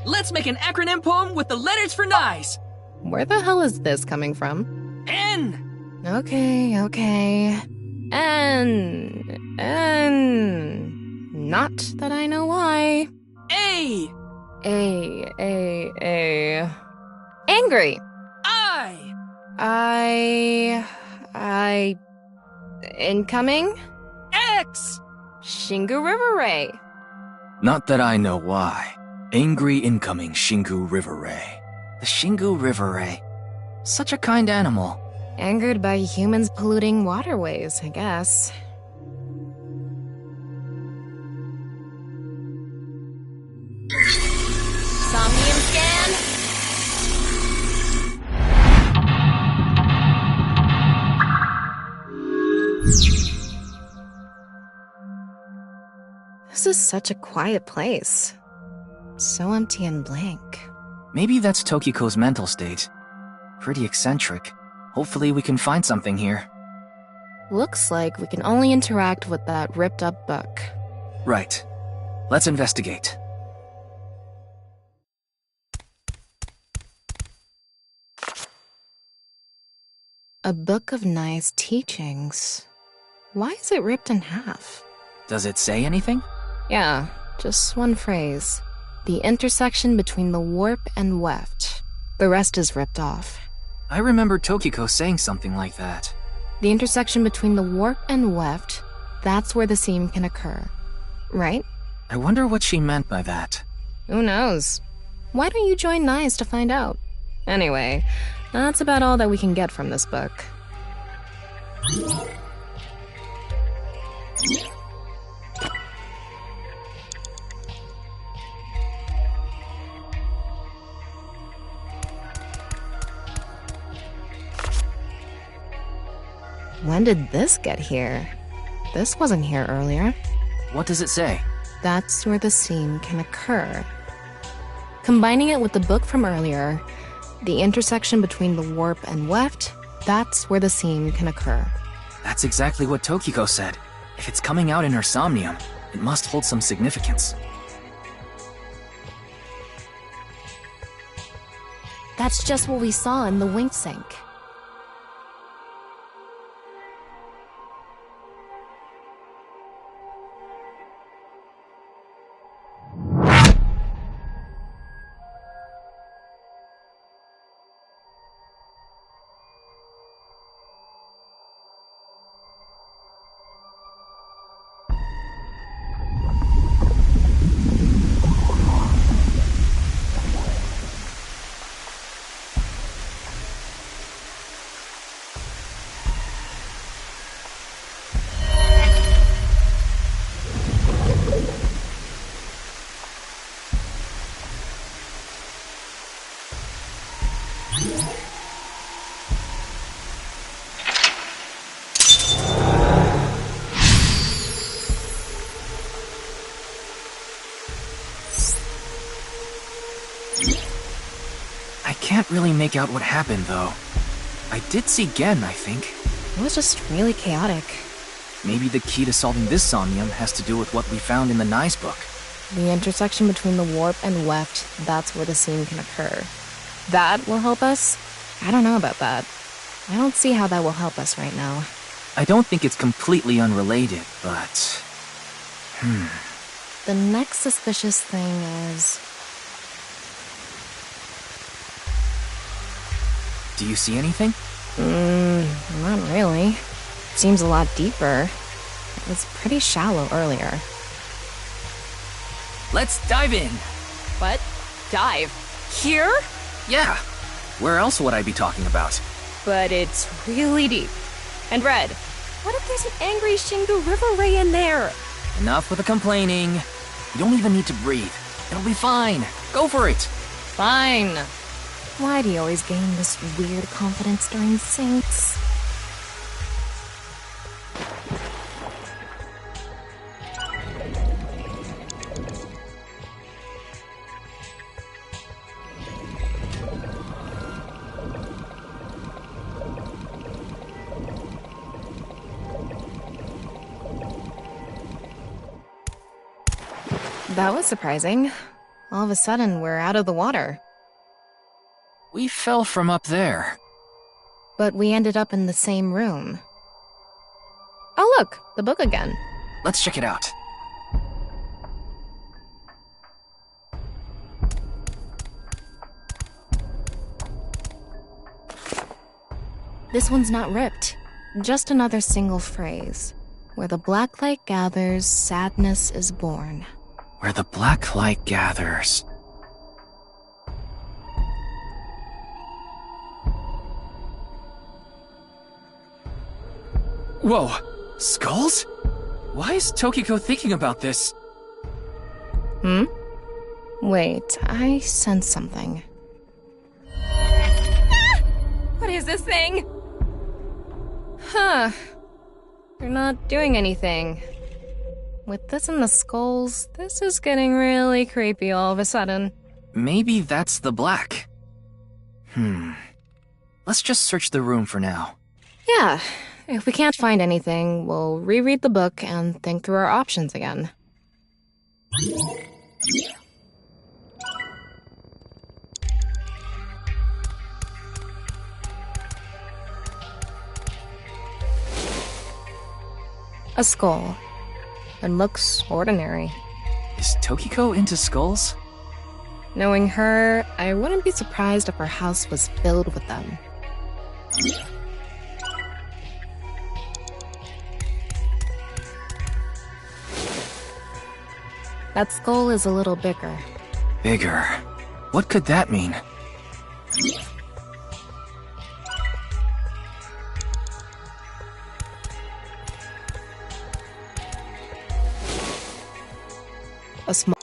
Let's make an acronym poem with the letters for nice. Where the hell is this coming from? N. Okay. N. Not that I know why. A. A. Angry. I. Incoming? X. Shingu River Ray. Not that I know why. Angry incoming Shingu River Ray. The Shingu River Ray. Such a kind animal. Angered by humans polluting waterways, I guess. Somnium scan? This is such a quiet place. So empty and blank. Maybe that's Tokiko's mental state. Pretty eccentric. Hopefully we can find something here. Looks like we can only interact with that ripped-up book. Right. Let's investigate. A book of nice teachings. Why is it ripped in half? Does it say anything? Yeah, just one phrase. The intersection between the warp and weft. The rest is ripped off. I remember Tokiko saying something like that. The intersection between the warp and weft, that's where the seam can occur. Right? I wonder what she meant by that. Who knows? Why don't you join NICE to find out? Anyway, that's about all that we can get from this book. When did this get here? This wasn't here earlier. What does it say? That's where the seam can occur. Combining it with the book from earlier, the intersection between the warp and weft, that's where the seam can occur. That's exactly what Tokiko said. If it's coming out in her somnium, it must hold some significance. That's just what we saw in the wink sink. I can't really make out what happened, though. I did see Gen, I think. It was just really chaotic. Maybe the key to solving this somnium has to do with what we found in the NICE book. The intersection between the warp and weft, that's where the seam can occur. That will help us? I don't know about that. I don't see how that will help us right now. I don't think it's completely unrelated, but... The next suspicious thing is... Do you see anything? Not really. It seems a lot deeper. It was pretty shallow earlier. Let's dive in! What? Dive? Here? Yeah. Where else would I be talking about? But it's really deep. And red. What if there's an angry Shingu River Ray in there? Enough with the complaining. You don't even need to breathe. It'll be fine. Go for it. Fine. Why do you always gain this weird confidence during sinks? That was surprising. All of a sudden, we're out of the water. We fell from up there. But we ended up in the same room. Oh look, the book again. Let's check it out. This one's not ripped. Just another single phrase. Where the black light gathers, sadness is born. Where the black light gathers. Whoa! Skulls? Why is Tokiko thinking about this? Wait, I sense something. What is this thing? Huh. You're not doing anything. With this and the skulls, this is getting really creepy all of a sudden. Maybe that's the black. Let's just search the room for now. Yeah, if we can't find anything, we'll reread the book and think through our options again. A skull. It looks ordinary. Is Tokiko into skulls? Knowing her, I wouldn't be surprised if her house was filled with them. That skull is a little bigger. Bigger. What could that mean? A small...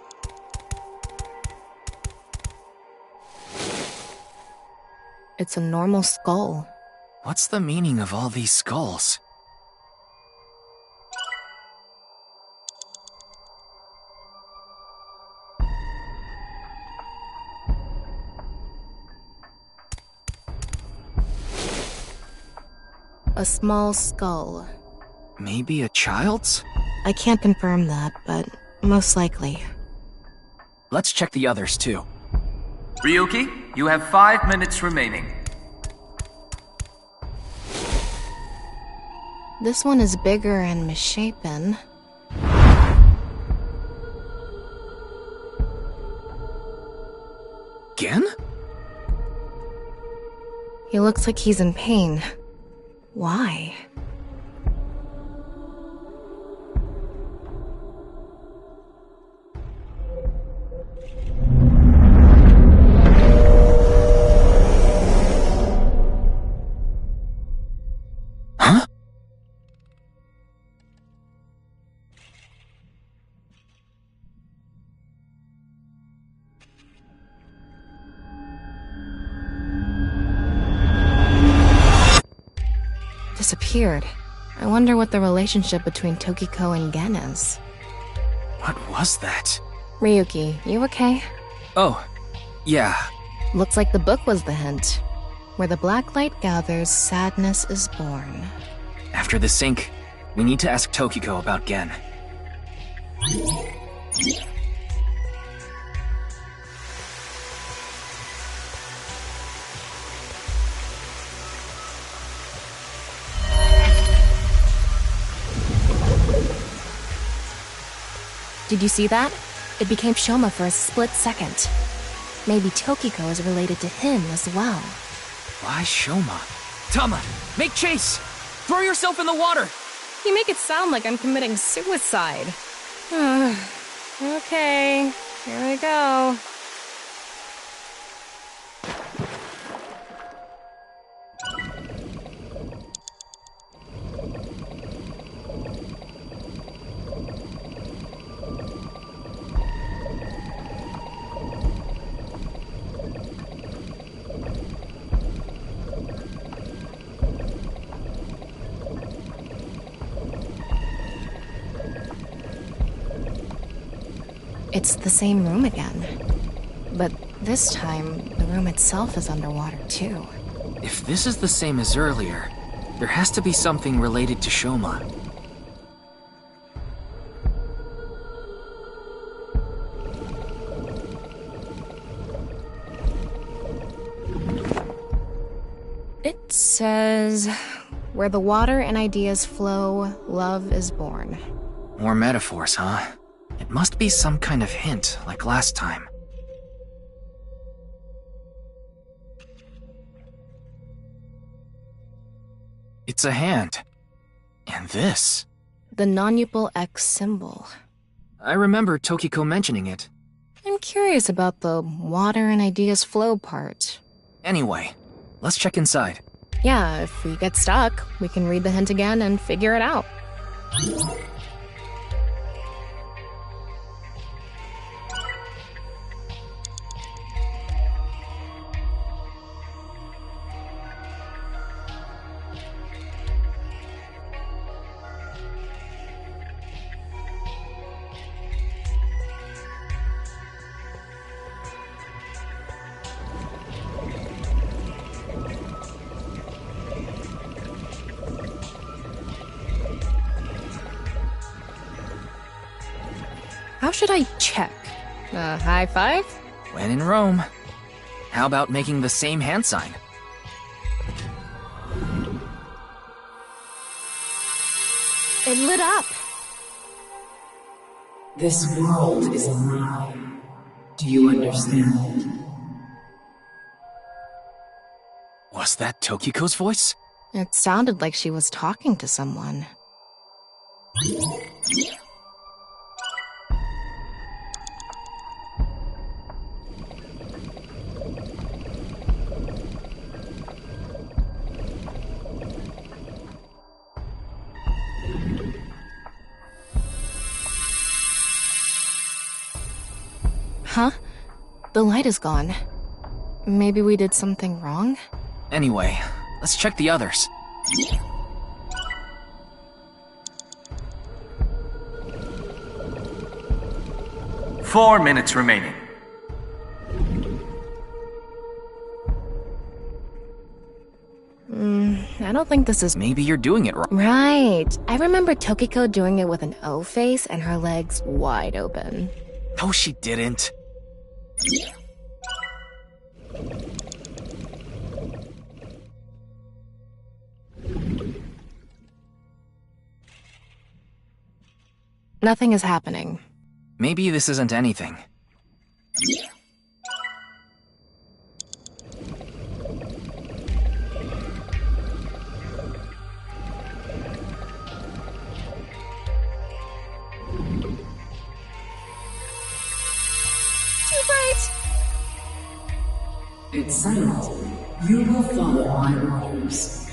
It's a normal skull. What's the meaning of all these skulls? A small skull. Maybe a child's? I can't confirm that, but most likely. Let's check the others, too. Ryuki, you have 5 minutes remaining. This one is bigger and misshapen. Gen? He looks like he's in pain. Why? Huh? Disappeared. I wonder what the relationship between Tokiko and Gen is. What was that? Ryuki, you okay? Oh, yeah. Looks like the book was the hint. Where the black light gathers, sadness is born. After the sync, we need to ask Tokiko about Gen. Did you see that? It became Shoma for a split second. Maybe Tokiko is related to him as well. Why Shoma? Tama, make chase! Throw yourself in the water! You make it sound like I'm committing suicide. Okay, here we go. It's the same room again. But this time, the room itself is underwater too. If this is the same as earlier, there has to be something related to Shoma. It says, where the water and ideas flow, love is born. More metaphors, huh? It must be some kind of hint, like last time. It's a hand. And this. The non-upal X symbol. I remember Tokiko mentioning it. I'm curious about the water and ideas flow part. Anyway, let's check inside. Yeah, if we get stuck, we can read the hint again and figure it out. How should I check? High five? When in Rome. How about making the same hand sign? It lit up. This world is a lie. Do you understand? Was that Tokiko's voice? It sounded like she was talking to someone. Huh? The light is gone. Maybe we did something wrong? Anyway, let's check the others. Four minutes remaining. I don't think this is... Maybe you're doing it wrong. Right. I remember Tokiko doing it with an O face and her legs wide open. No, she didn't. Nothing is happening. Maybe this isn't anything. It's settled. You will follow my orders.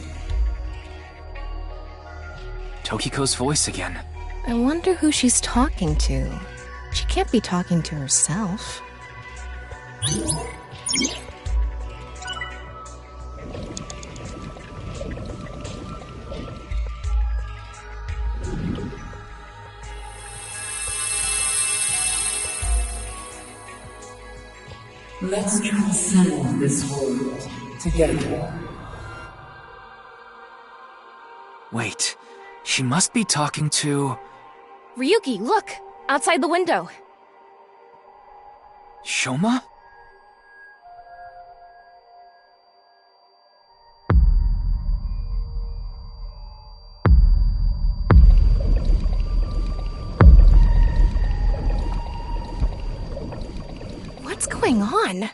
Tokiko's voice again. I wonder who she's talking to. She can't be talking to herself. Let's transcend this world together. Wait, she must be talking to... Ryuki, look! Outside the window! Shoma? What's going on?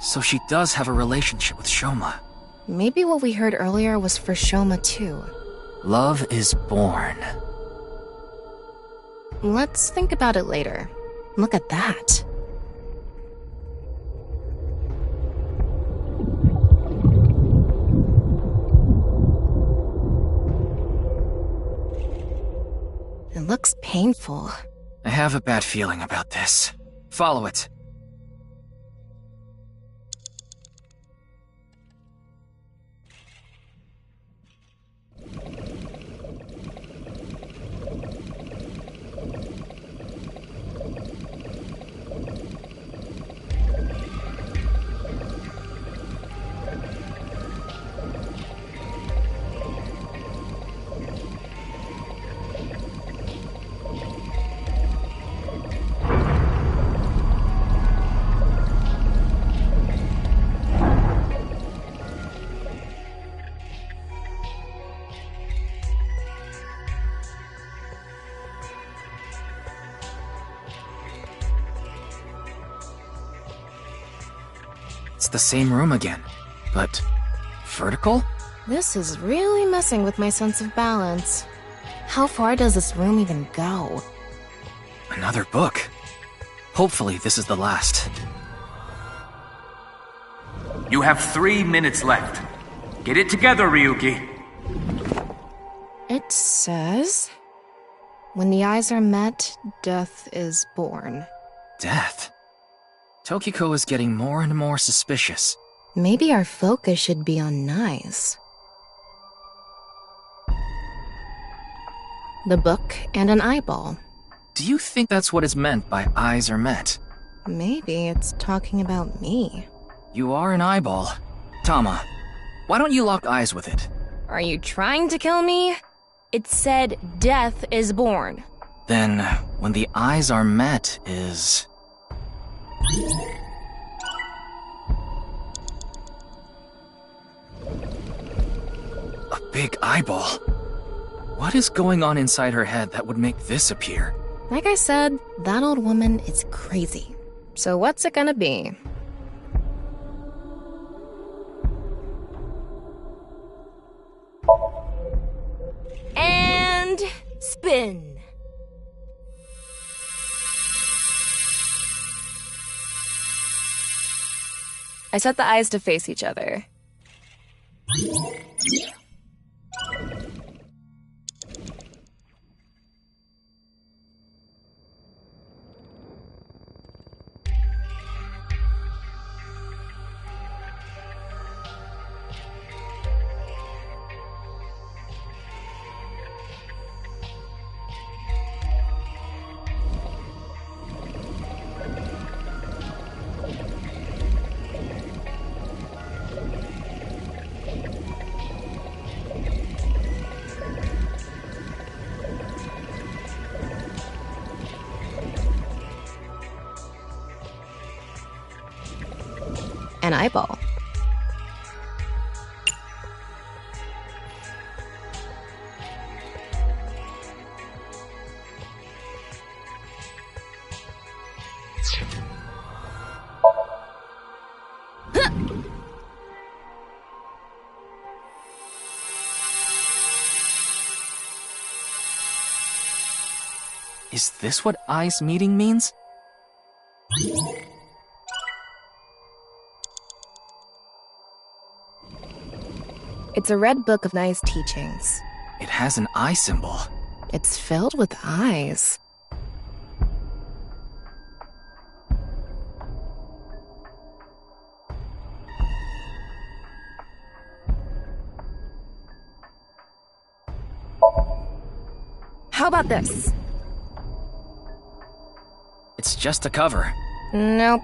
So she does have a relationship with Shoma. Maybe what we heard earlier was for Shoma too. Love is born. Let's think about it later. Look at that. It looks painful. I have a bad feeling about this. Follow it. It's the same room again, but vertical? This is really messing with my sense of balance. How far does this room even go? Another book. Hopefully this is the last. You have 3 minutes left. Get it together, Ryuki. It says, when the eyes are met, death is born. Death? Tokiko is getting more and more suspicious. Maybe our focus should be on nice. The book and an eyeball. Do you think that's what is meant by eyes are met? Maybe it's talking about me. You are an eyeball. Tama, why don't you lock eyes with it? Are you trying to kill me? It said death is born. Then, when the eyes are met is... a big eyeball. What is going on inside her head that would make this appear? Like I said, that old woman is crazy. So what's it gonna be? And spin. I set the eyes to face each other. An eyeball. Is this what eyes meeting means? It's a red book of nice teachings. It has an eye symbol. It's filled with eyes. How about this? It's just a cover. Nope.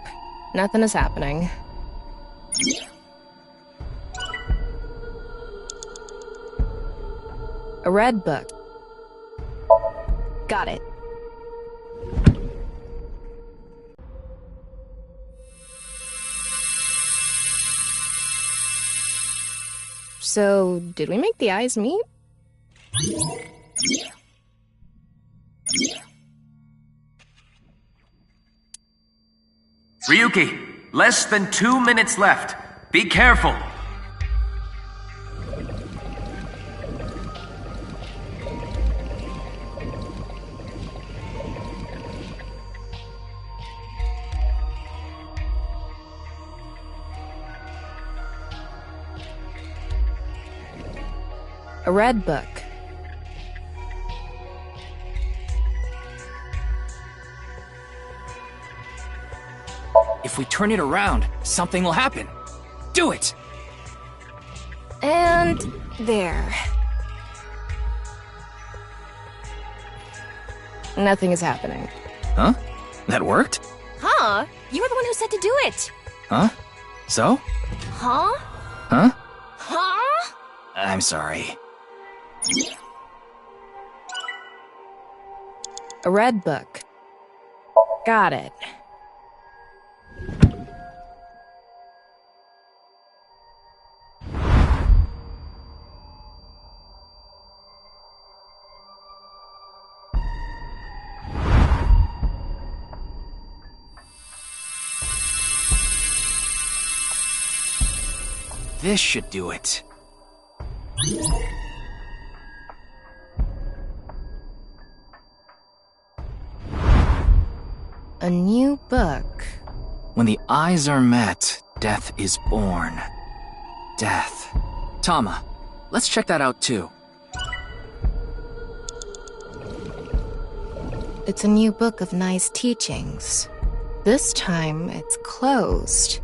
Nothing is happening. A red book. Got it. So, did we make the eyes meet? Ryuki, less than 2 minutes left. Be careful. A red book. If we turn it around, something will happen. Do it! And there. Nothing is happening. Huh? That worked? Huh? You were the one who said to do it. Huh? So? Huh? Huh? Huh? I'm sorry. A red book. Got it. this should do it. A new book. When the eyes are met, death is born. Death. Tama, let's check that out too. It's a new book of nice teachings. This time, it's closed.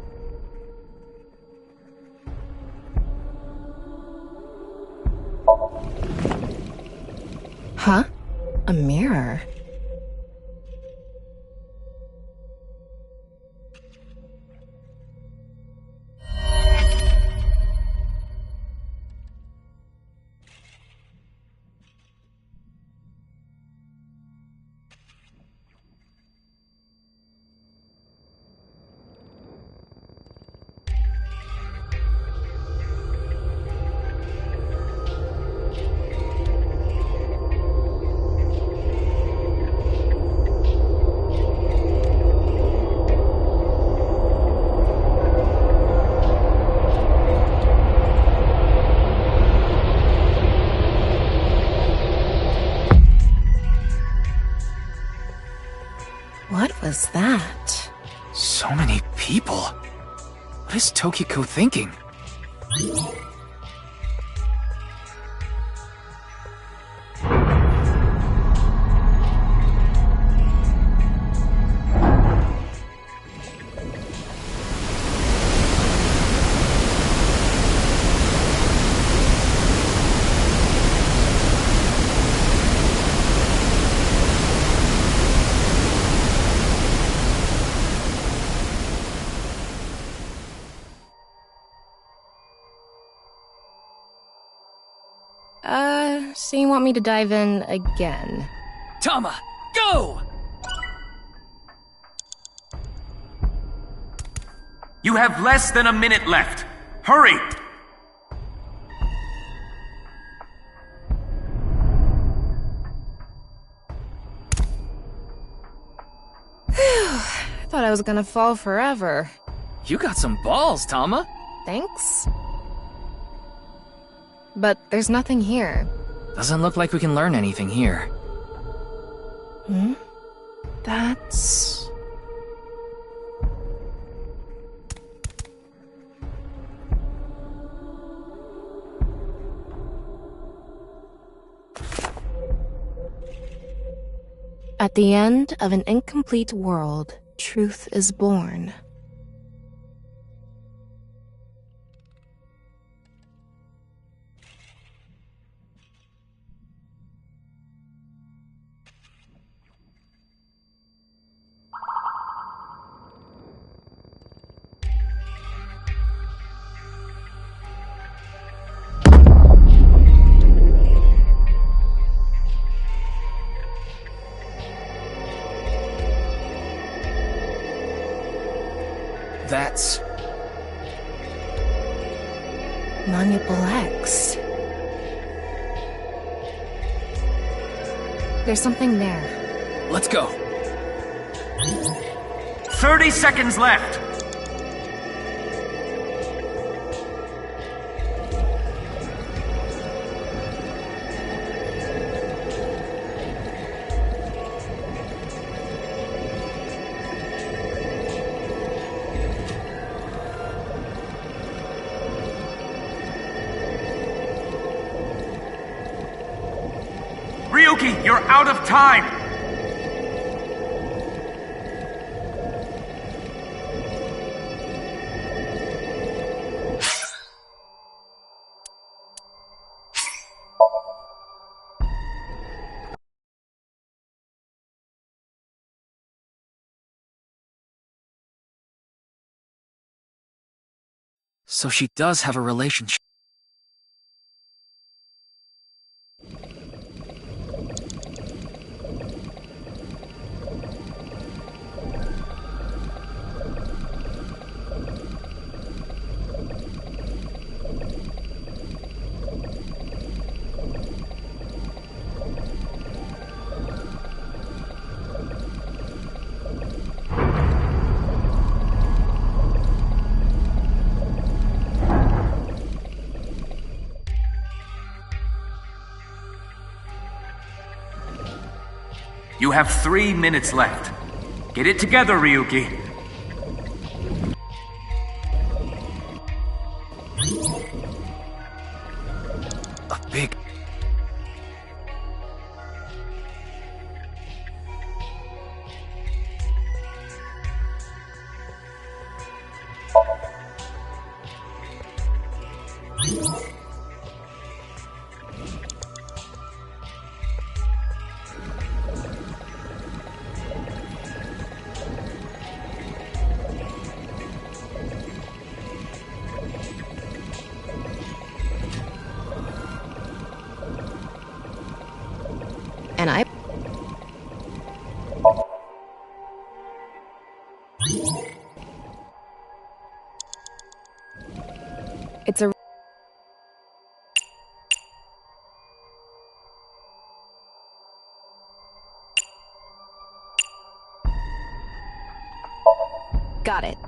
Huh? A mirror? What was that? So many people. What is Tokiko thinking? So you want me to dive in again? Tama, go! You have less than a minute left. Hurry! I thought I was gonna fall forever. You got some balls, Tama. Thanks. But there's nothing here. Doesn't look like we can learn anything here. Hmm? That's... At the end of an incomplete world, truth is born. That's... Manipul X. There's something there. Let's go. 30 seconds left. Ryuki, you're out of time! So she does have a relationship. You have 3 minutes left. Get it together, Ryuki. A big... And I... It's a... Got it.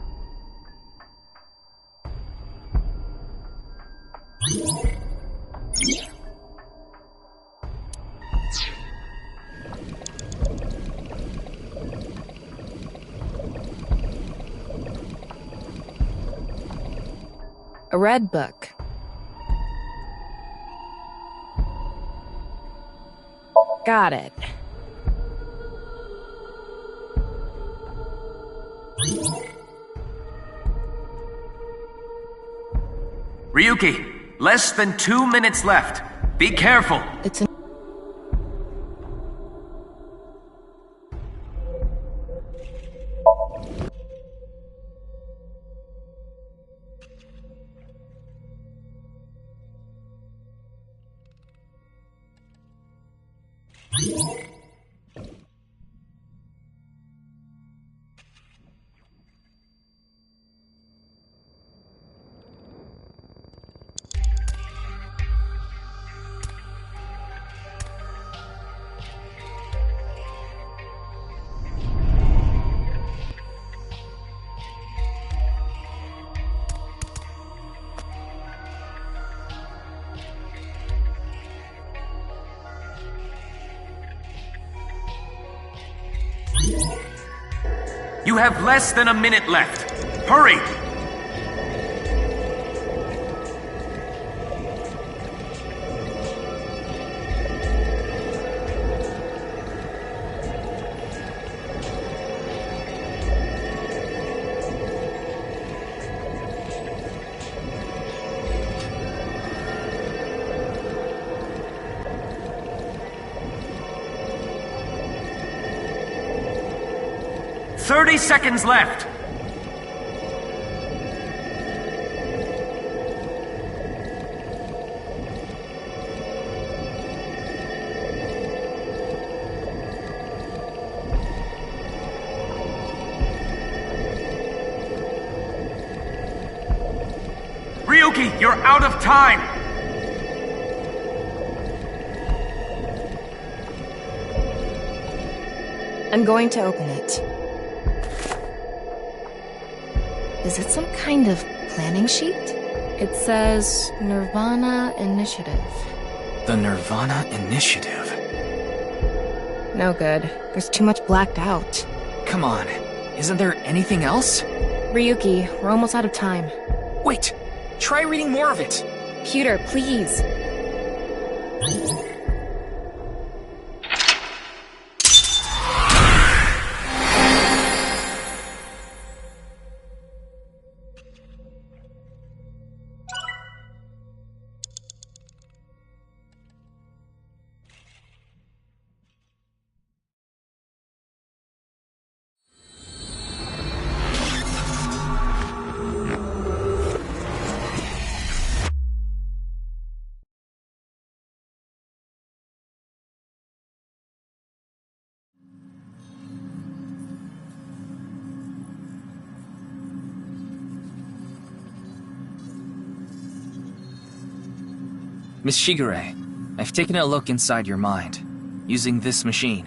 A red book. Got it. Ryuki, less than 2 minutes left. Be careful. It's an... You have less than a minute left. Hurry! "30 seconds left. Ryuki, you're out of time. I'm going to open it. Is it some kind of planning sheet? It says nirvanA Initiative. The nirvanA Initiative. No good. There's too much blacked out. Come on, isn't there anything else? Ryuki, we're almost out of time. Wait, try reading more of it. Pewter, please. Miss Shigure, I've taken a look inside your mind, using this machine.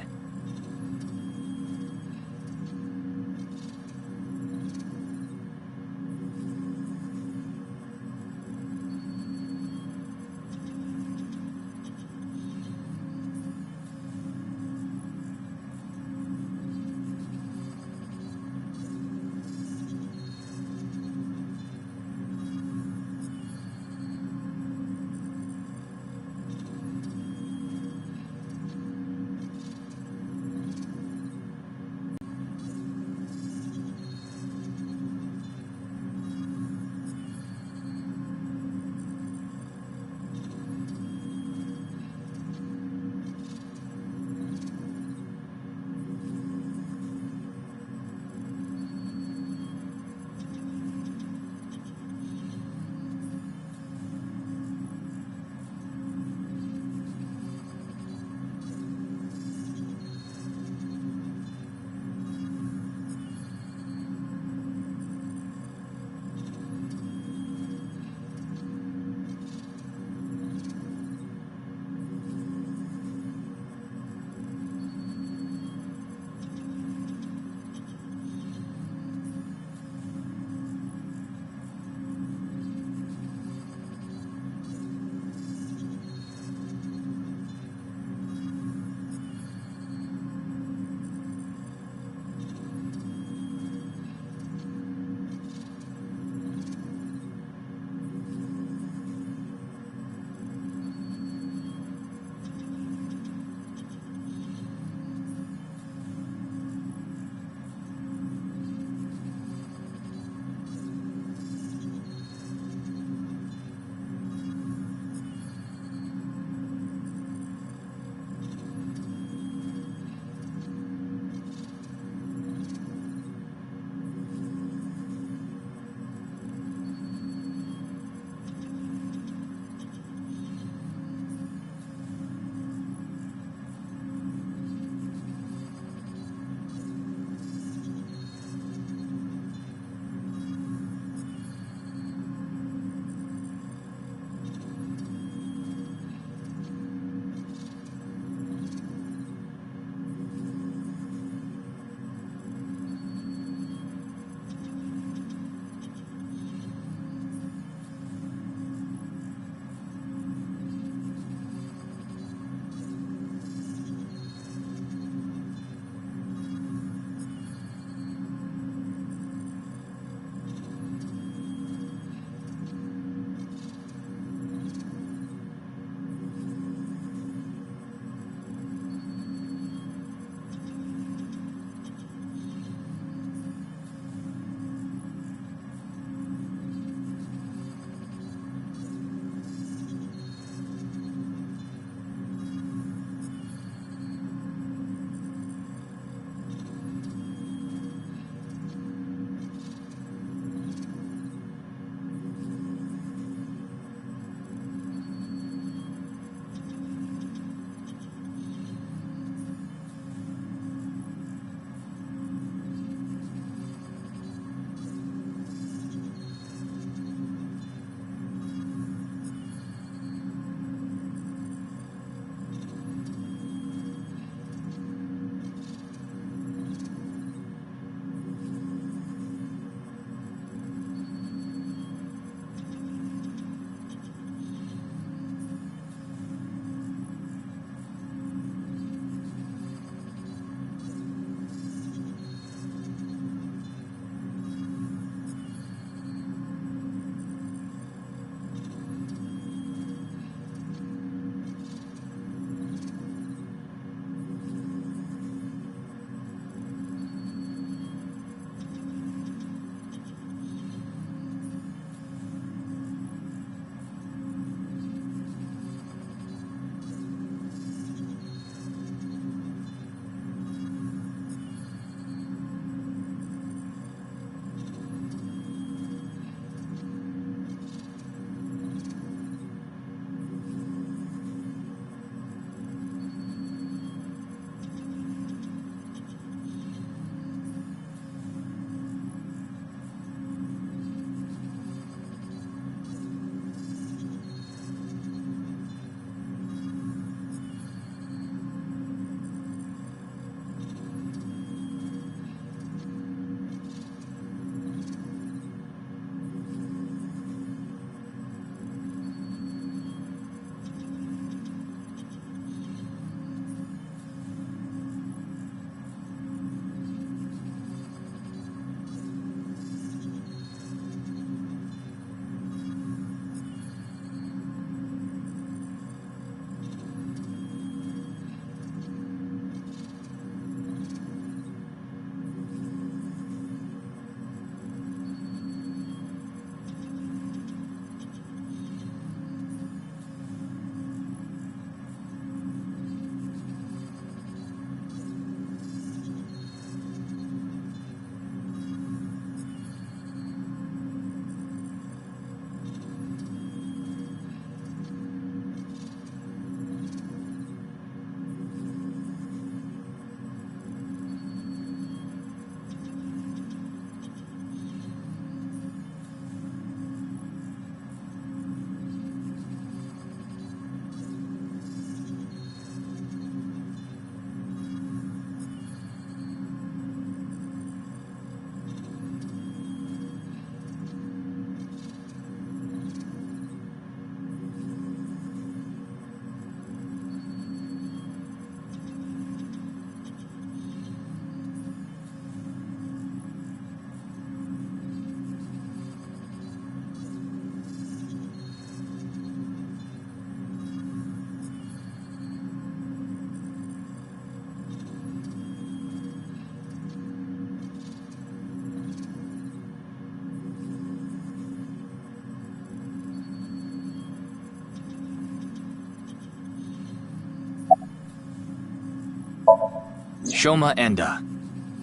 Shoma Enda.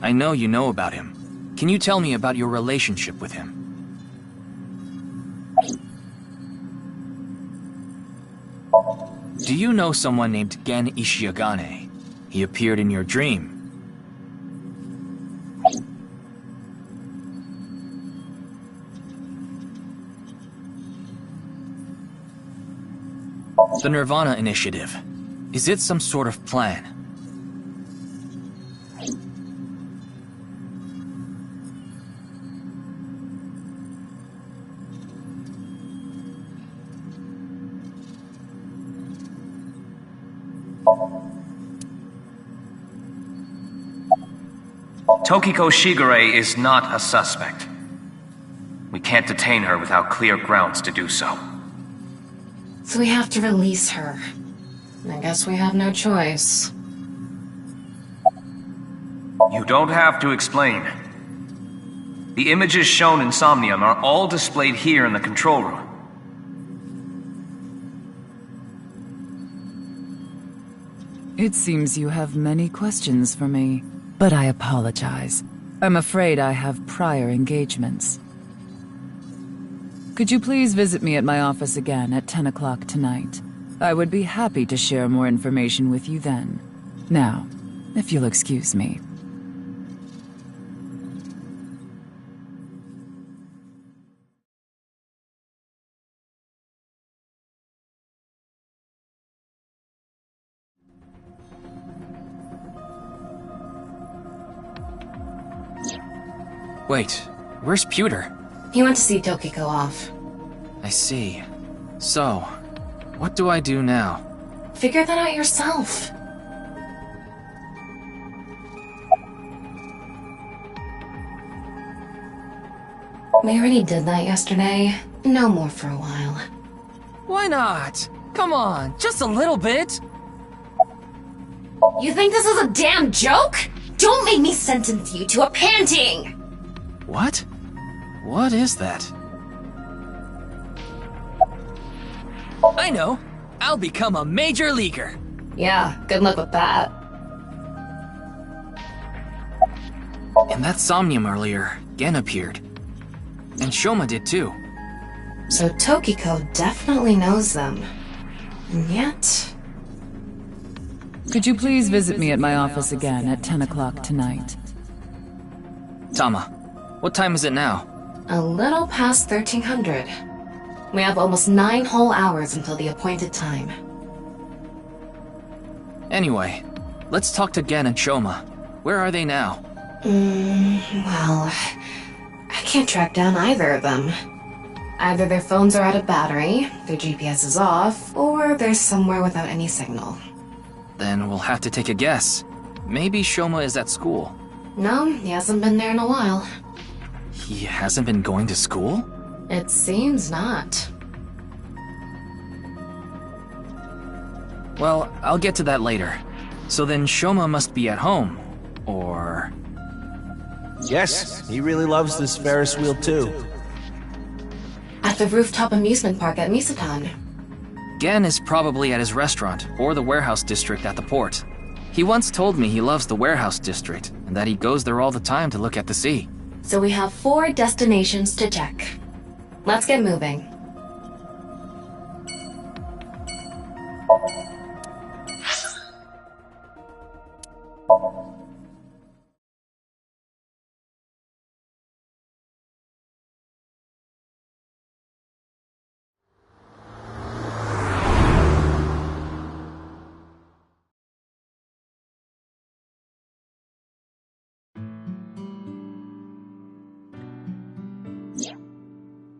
I know you know about him. Can you tell me about your relationship with him? Do you know someone named Gen Ishiagane? He appeared in your dream. The nirvanA Initiative. Is it some sort of plan? Tokiko Shigure is not a suspect. We can't detain her without clear grounds to do so. So we have to release her. I guess we have no choice. You don't have to explain. The images shown in Somnium are all displayed here in the control room. It seems you have many questions for me, but I apologize. I'm afraid I have prior engagements. Could you please visit me at my office again at 10 o'clock tonight? I would be happy to share more information with you then. Now, if you'll excuse me. Wait, where's Pewter? He went to see Tokiko off. I see. So, what do I do now? Figure that out yourself. We already did that yesterday. No more for a while. Why not? Come on, just a little bit. You think this is a damn joke? Don't make me sentence you to a panting! What? What is that? I know. I'll become a major leaguer. Yeah, good luck with that. In that Somnium earlier, Gen appeared. And Shoma did too. So Tokiko definitely knows them. And yet... Could you please visit me at my office again at 10 o'clock tonight? Tama, what time is it now? A little past 1300. We have almost 9 whole hours until the appointed time. Anyway, let's talk to Gen and Shoma. Where are they now? Well... I can't track down either of them. Either their phones are out of battery, their GPS is off, or they're somewhere without any signal. Then we'll have to take a guess. Maybe Shoma is at school. No, he hasn't been there in a while. He hasn't been going to school? It seems not. Well, I'll get to that later. So then Shoma must be at home, or... Yes, he really loves this Ferris wheel too. At the rooftop amusement park at Misatan. Gen is probably at his restaurant, or the warehouse district at the port. He once told me he loves the warehouse district, and that he goes there all the time to look at the sea. So we have 4 destinations to check. Let's get moving.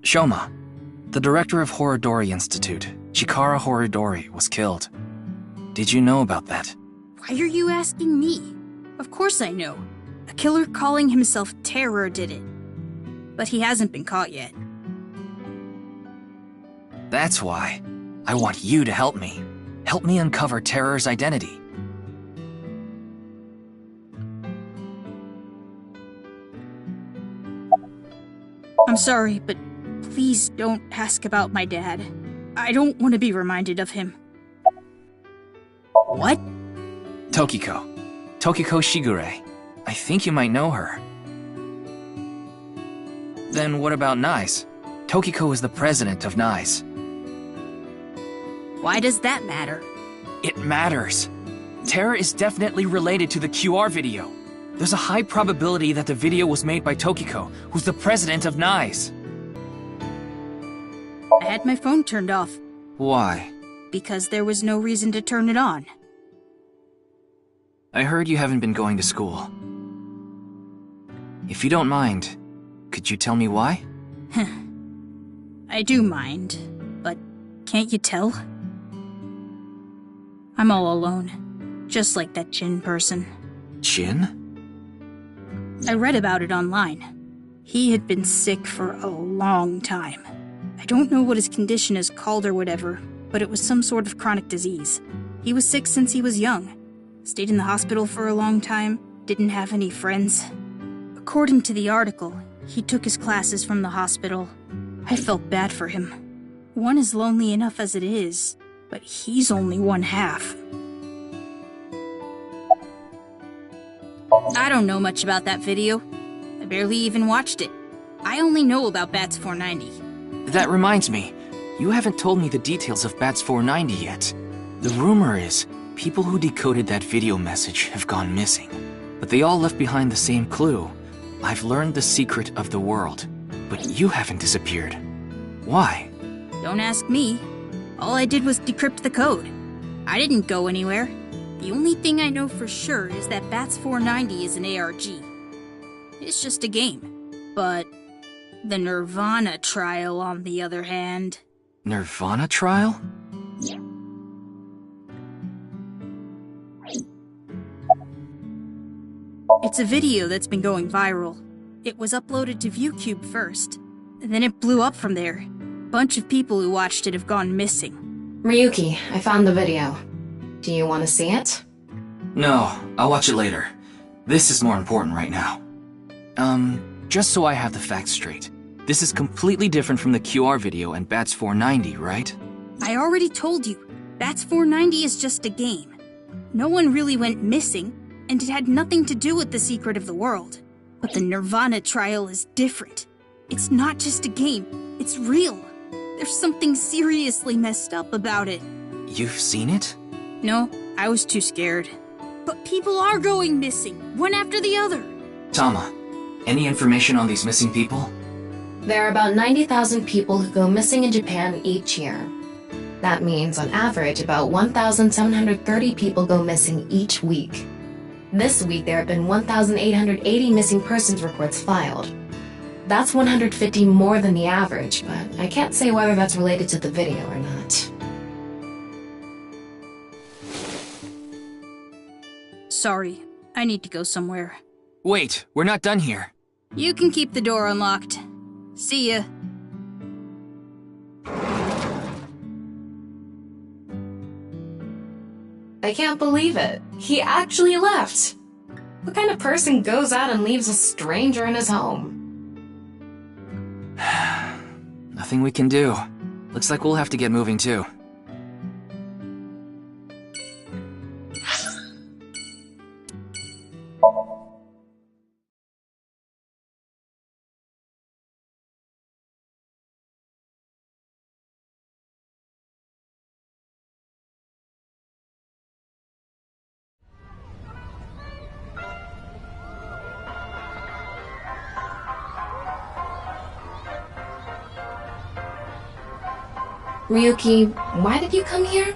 Shoma, the director of Horodori Institute, Chikara Horodori, was killed. Did you know about that? Why are you asking me? Of course I know. A killer calling himself Terror did it. But he hasn't been caught yet. That's why. I want you to help me. Help me uncover Terror's identity. I'm sorry, but please don't ask about my dad. I don't want to be reminded of him. What? Tokiko. Tokiko Shigure. I think you might know her. Then what about NICE? Tokiko is the president of NICE. Why does that matter? It matters. Terror is definitely related to the QR video. There's a high probability that the video was made by Tokiko, who's the president of NICE. I had my phone turned off. Why? Because there was no reason to turn it on. I heard you haven't been going to school. If you don't mind, could you tell me why? I do mind, but can't you tell? I'm all alone, just like that Jin person. Jin? I read about it online. He had been sick for a long time. I don't know what his condition is called or whatever, but it was some sort of chronic disease. He was sick since he was young. Stayed in the hospital for a long time, didn't have any friends. According to the article, he took his classes from the hospital. I felt bad for him. One is lonely enough as it is, but he's only one half. I don't know much about that video. I barely even watched it. I only know about Bats 490. That reminds me, you haven't told me the details of Bats 490 yet. The rumor is, people who decoded that video message have gone missing. But they all left behind the same clue. I've learned the secret of the world, but you haven't disappeared. Why? Don't ask me. All I did was decrypt the code. I didn't go anywhere. The only thing I know for sure is that Bats 490 is an ARG. It's just a game. But the nirvanA trial, on the other hand... nirvanA trial? It's a video that's been going viral. It was uploaded to ViewCube first, then it blew up from there. Bunch of people who watched it have gone missing. Ryuki, I found the video. Do you want to see it? No, I'll watch it later. This is more important right now. Just so I have the facts straight. This is completely different from the QR video and Bats 490, right? I already told you, Bats 490 is just a game. No one really went missing, and it had nothing to do with the secret of the world. But the nirvanA trial is different. It's not just a game, it's real. There's something seriously messed up about it. You've seen it? No, I was too scared. But people are going missing, one after the other. Tama, any information on these missing people? There are about 90,000 people who go missing in Japan each year. That means, on average, about 1,730 people go missing each week. This week, there have been 1,880 missing persons reports filed. That's 150 more than the average, but I can't say whether that's related to the video or not. Sorry, I need to go somewhere. Wait, we're not done here. You can keep the door unlocked. See ya. I can't believe it. He actually left. What kind of person goes out and leaves a stranger in his home? Nothing we can do. Looks like we'll have to get moving too. Ryuki, why did you come here?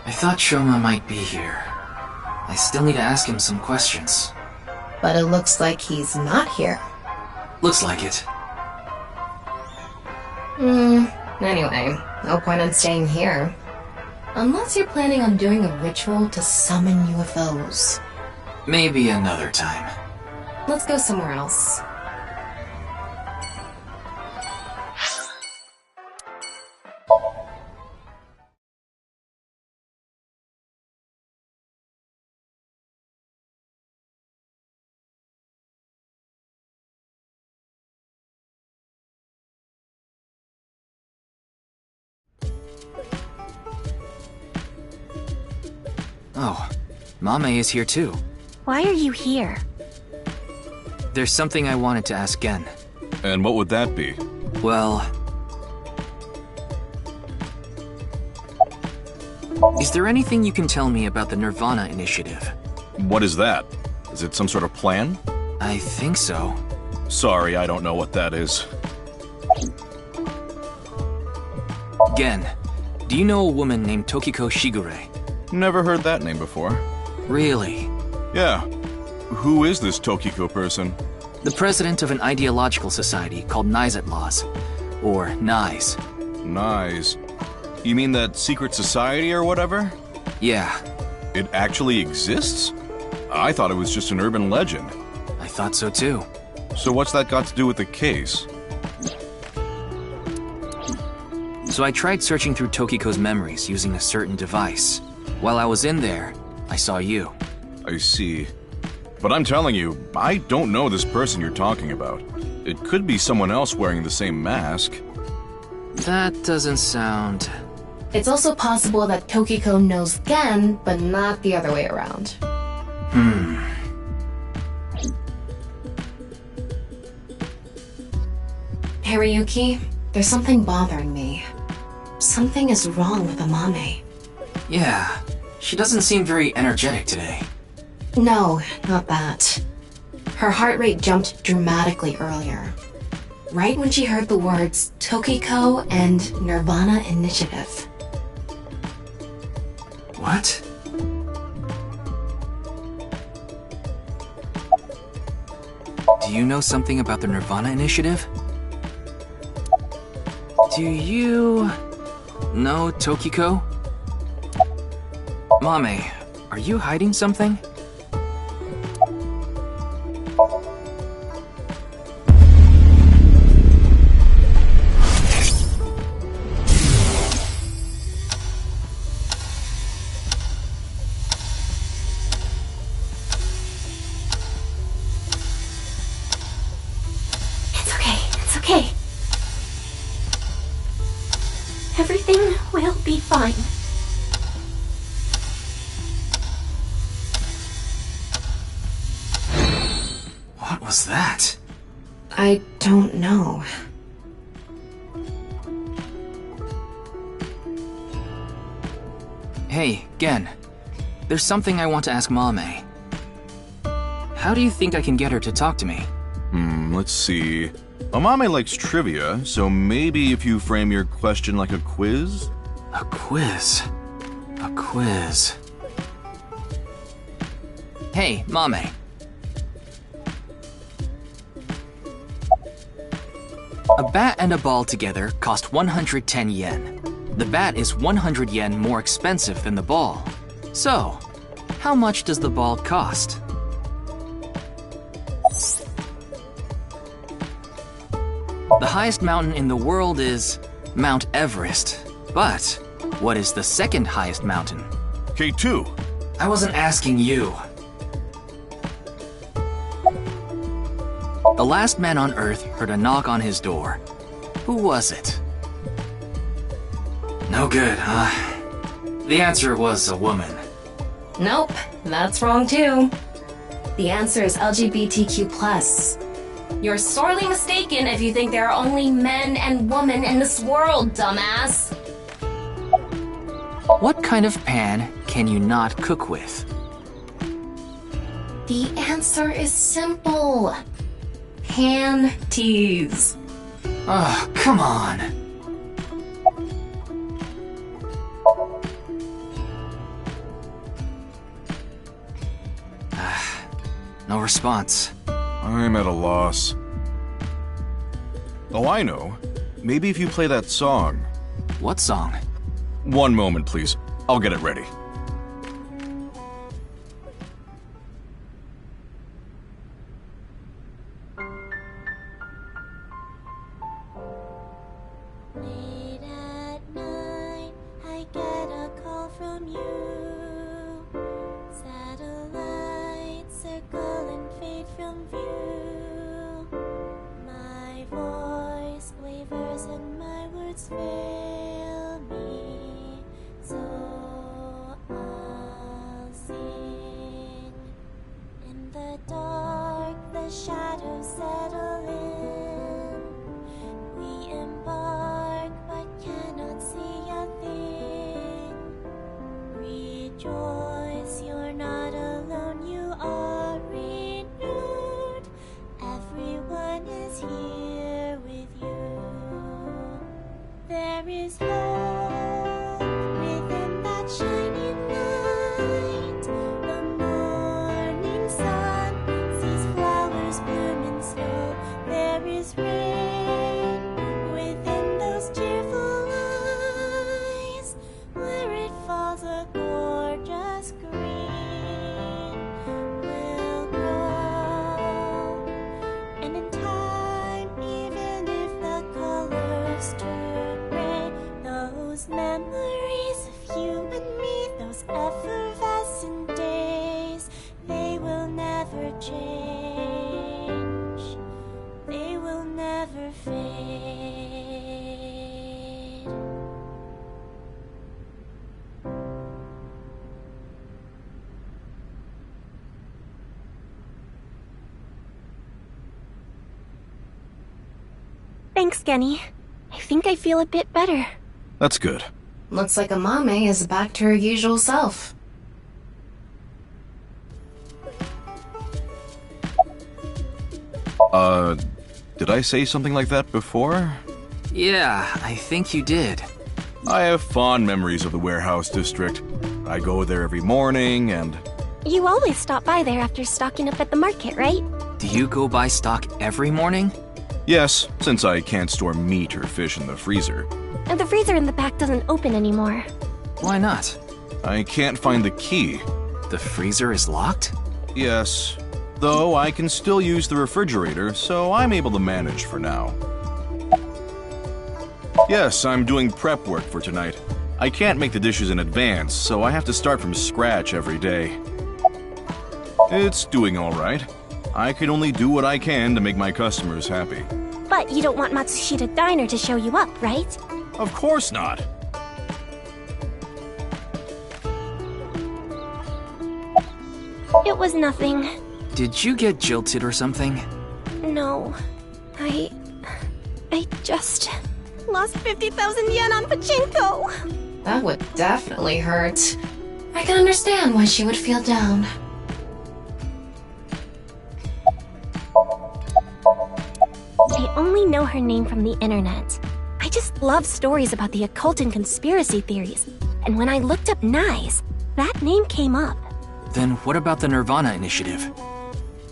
I thought Shoma might be here. I still need to ask him some questions. But it looks like he's not here. Looks like it. Anyway, no point in staying here. Unless you're planning on doing a ritual to summon UFOs. Maybe another time. Let's go somewhere else. Oh, Mame is here too. Why are you here? There's something I wanted to ask Gen. And what would that be? Well... Is there anything you can tell me about the nirvanA initiative? What is that? Is it some sort of plan? I think so. Sorry, I don't know what that is. Gen, do you know a woman named Tokiko Shigure? Never heard that name before. Really? Yeah. Who is this Tokiko person? The president of an ideological society called Nizet Laws. Or NIZE. NIZE. You mean that secret society or whatever? Yeah. It actually exists? I thought it was just an urban legend. I thought so too. So what's that got to do with the case? So I tried searching through Tokiko's memories using a certain device. While I was in there, I saw you. I see. But I'm telling you, I don't know this person you're talking about. It could be someone else wearing the same mask. That doesn't sound... It's also possible that Tokiko knows Gen, but not the other way around. Hariyuki, there's something bothering me. Something is wrong with Amame. Yeah, she doesn't seem very energetic today. No, not that. Her heart rate jumped dramatically earlier. Right when she heard the words Tokiko and nirvanA Initiative. What? Do you know something about the nirvanA Initiative? Do you... know Tokiko? Mame, are you hiding something? It's okay. Everything will be fine. What was that? I don't know. Hey, Gen. There's something I want to ask Mame. How do you think I can get her to talk to me? Let's see. Amame likes trivia, so maybe if you frame your question like a quiz? A quiz. A quiz. Hey, Mame. A bat and a ball together cost 110 yen. The bat is 100 yen more expensive than the ball. So, how much does the ball cost? The highest mountain in the world is Mount Everest. But what is the second highest mountain? K2. I wasn't asking you. The last man on Earth heard a knock on his door. Who was it? No good, huh? The answer was a woman. Nope, that's wrong too. The answer is LGBTQ+. You're sorely mistaken if you think there are only men and women in this world, dumbass. What kind of pan can you not cook with? The answer is simple. Panties. Oh, come on. No response. I'm at a loss. Oh, I know. Maybe if you play that song. What song? One moment, please. I'll get it ready. Late at night, I get a call from you. Satellites circle and fade from view. My voice wavers and my words fail me. So I'll sing. there is hope within that shining light. The morning sun sees flowers bloom in snow. There is rain within those cheerful eyes. Where it falls, a gorgeous green will grow. And in time, even if the colors turn gray, those memories of you and me, those effervescent days, they will never change. They will never fade. Thanks, Genny. I think I feel a bit better. That's good. Looks like Amame is back to her usual self. Did I say something like that before? Yeah, I think you did. I have fond memories of the warehouse district. I go there every morning and... You always stop by there after stocking up at the market, right? Do you go buy stock every morning? Yes, since I can't store meat or fish in the freezer. And the freezer in the back doesn't open anymore. Why not? I can't find the key. The freezer is locked? Yes, though I can still use the refrigerator, so I'm able to manage for now. Yes, I'm doing prep work for tonight. I can't make the dishes in advance, so I have to start from scratch every day. It's doing all right. I can only do what I can to make my customers happy. But you don't want Matsushita Diner to show you up, right? Of course not. It was nothing. Did you get jilted or something? No. I just lost 50,000 yen on pachinko. That would definitely hurt. I can understand why she would feel down. I only know her name from the internet. I just love stories about the occult and conspiracy theories. And when I looked up Nyes, that name came up. Then what about the nirvanA initiative?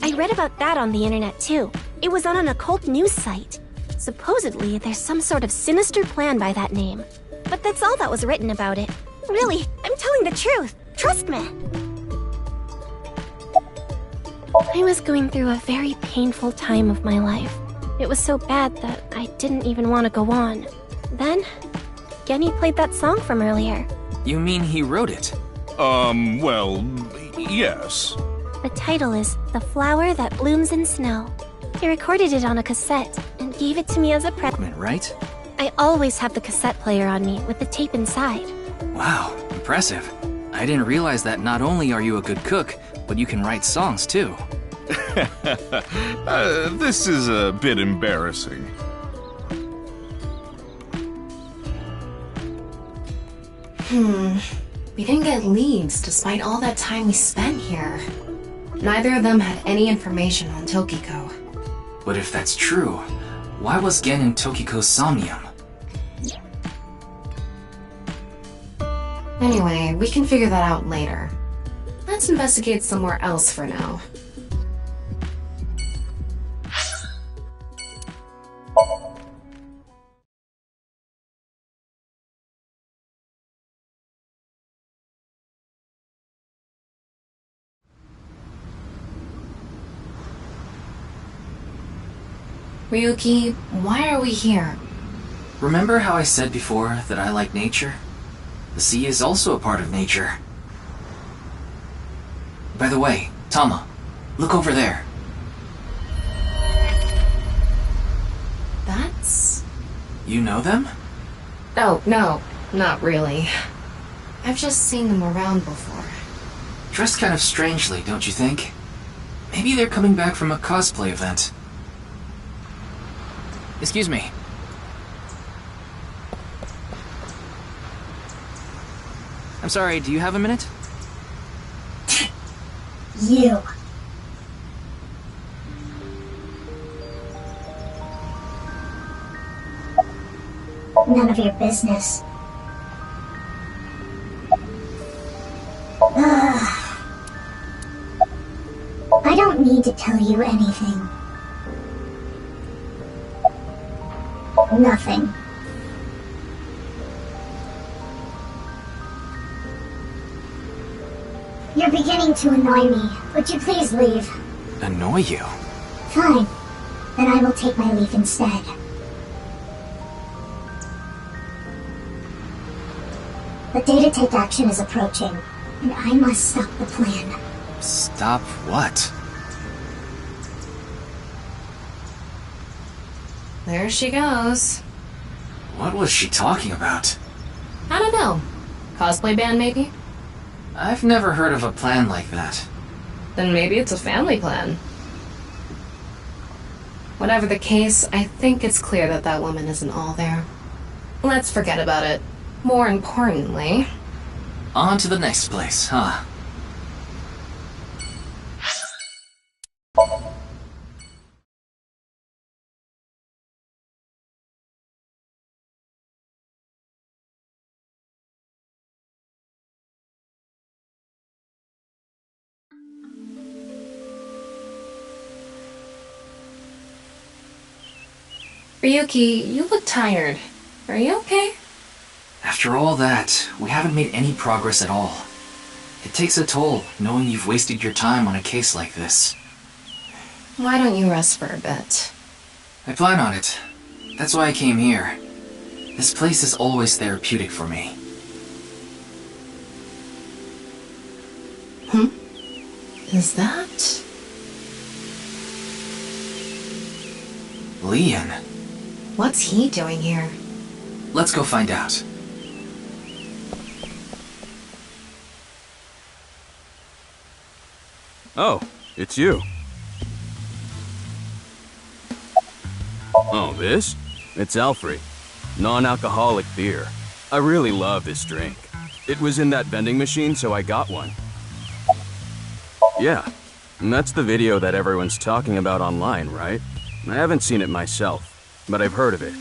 I read about that on the internet too. It was on an occult news site. Supposedly, there's some sort of sinister plan by that name. But that's all that was written about it. Really, I'm telling the truth. Trust me. I was going through a very painful time of my life. It was so bad that I didn't even want to go on. Then, Genny played that song from earlier. You mean he wrote it? Well, yes. The title is The Flower That Blooms in Snow. He recorded it on a cassette and gave it to me as a present. Right? I always have the cassette player on me with the tape inside. Wow, impressive. I didn't realize that not only are you a good cook, but you can write songs too. This is a bit embarrassing. We didn't get leads despite all that time we spent here. Neither of them had any information on Tokiko. But if that's true, why was Gen in Tokiko's SOMNIUM? Anyway, we can figure that out later. Let's investigate somewhere else for now. Ryuki, why are we here? Remember how I said before that I like nature? The sea is also a part of nature. By the way, Tama, look over there. That's... You know them? Oh, no, not really. I've just seen them around before. Dressed kind of strangely, don't you think? Maybe they're coming back from a cosplay event. Excuse me. I'm sorry, do you have a minute? You. None of your business. I don't need to tell you anything. Nothing. You're beginning to annoy me. Would you please leave? Annoy you? Fine. Then I will take my leave instead. The day to take action is approaching, and I must stop the plan. Stop what? There she goes. What was she talking about? I don't know. Cosplay band, maybe? I've never heard of a plan like that. Then maybe it's a family plan. Whatever the case, I think it's clear that that woman isn't all there. Let's forget about it. More importantly... On to the next place, huh? Ryuki, you look tired. Are you okay? After all that, we haven't made any progress at all. It takes a toll, knowing you've wasted your time on a case like this. Why don't you rest for a bit? I plan on it. That's why I came here. This place is always therapeutic for me. Is that... Leon. What's he doing here? Let's go find out. Oh, it's you. Oh, this? It's Alfred. Non-alcoholic beer. I really love this drink. It was in that vending machine, so I got one. Yeah, and that's the video that everyone's talking about online, right? I haven't seen it myself, but I've heard of it.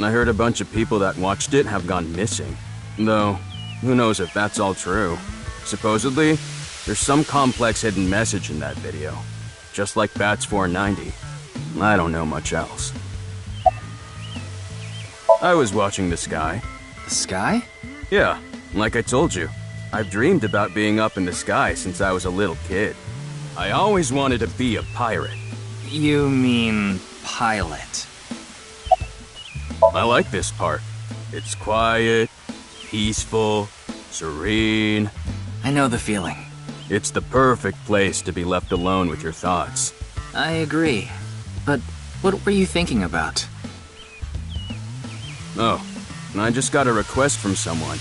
I heard a bunch of people that watched it have gone missing. Though, who knows if that's all true. Supposedly, there's some complex hidden message in that video. Just like Bats 490. I don't know much else. I was watching the sky. The sky? Yeah, like I told you. I've dreamed about being up in the sky since I was a little kid. I always wanted to be a pirate. You mean pilot? I like this part. It's quiet, peaceful, serene. I know the feeling. It's the perfect place to be left alone with your thoughts. I agree. But what were you thinking about? Oh, I just got a request from someone.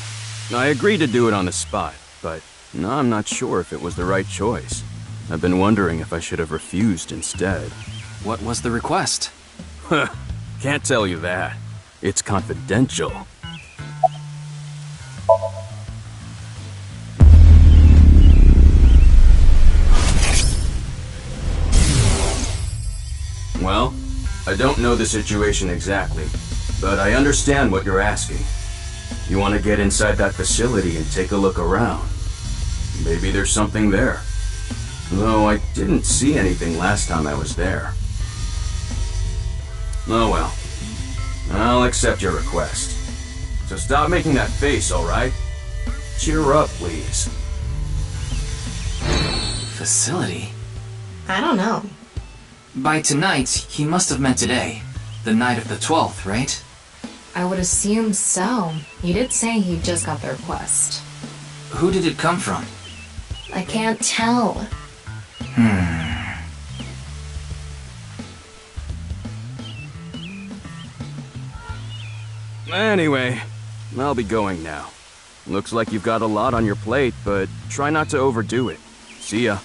I agreed to do it on the spot, but I'm not sure if it was the right choice. I've been wondering if I should have refused instead. What was the request? Can't tell you that. It's confidential. Well, I don't know the situation exactly, but I understand what you're asking. You want to get inside that facility and take a look around. Maybe there's something there. Though I didn't see anything last time I was there. Oh well. I'll accept your request. So stop making that face, alright? Cheer up, please. Facility? I don't know. By tonight, he must have meant today. The night of the 12th, right? I would assume so. You did say he just got the request. Who did it come from? I can't tell. Anyway, I'll be going now. Looks like you've got a lot on your plate, but try not to overdo it. See ya.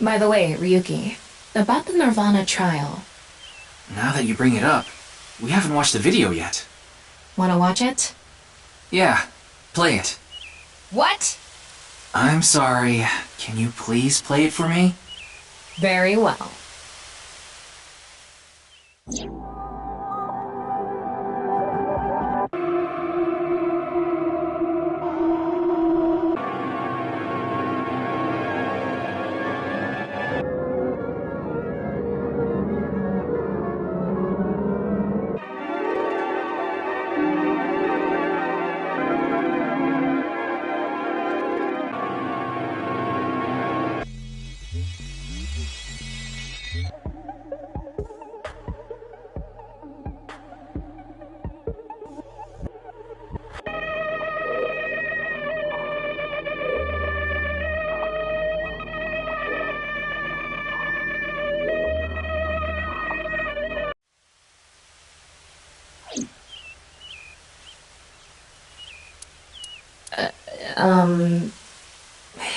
By the way, Ryuki, about the nirvanA trial. Now that you bring it up, we haven't watched the video yet. Wanna watch it? Yeah, play it. What? I'm sorry. Can you please play it for me? Very well.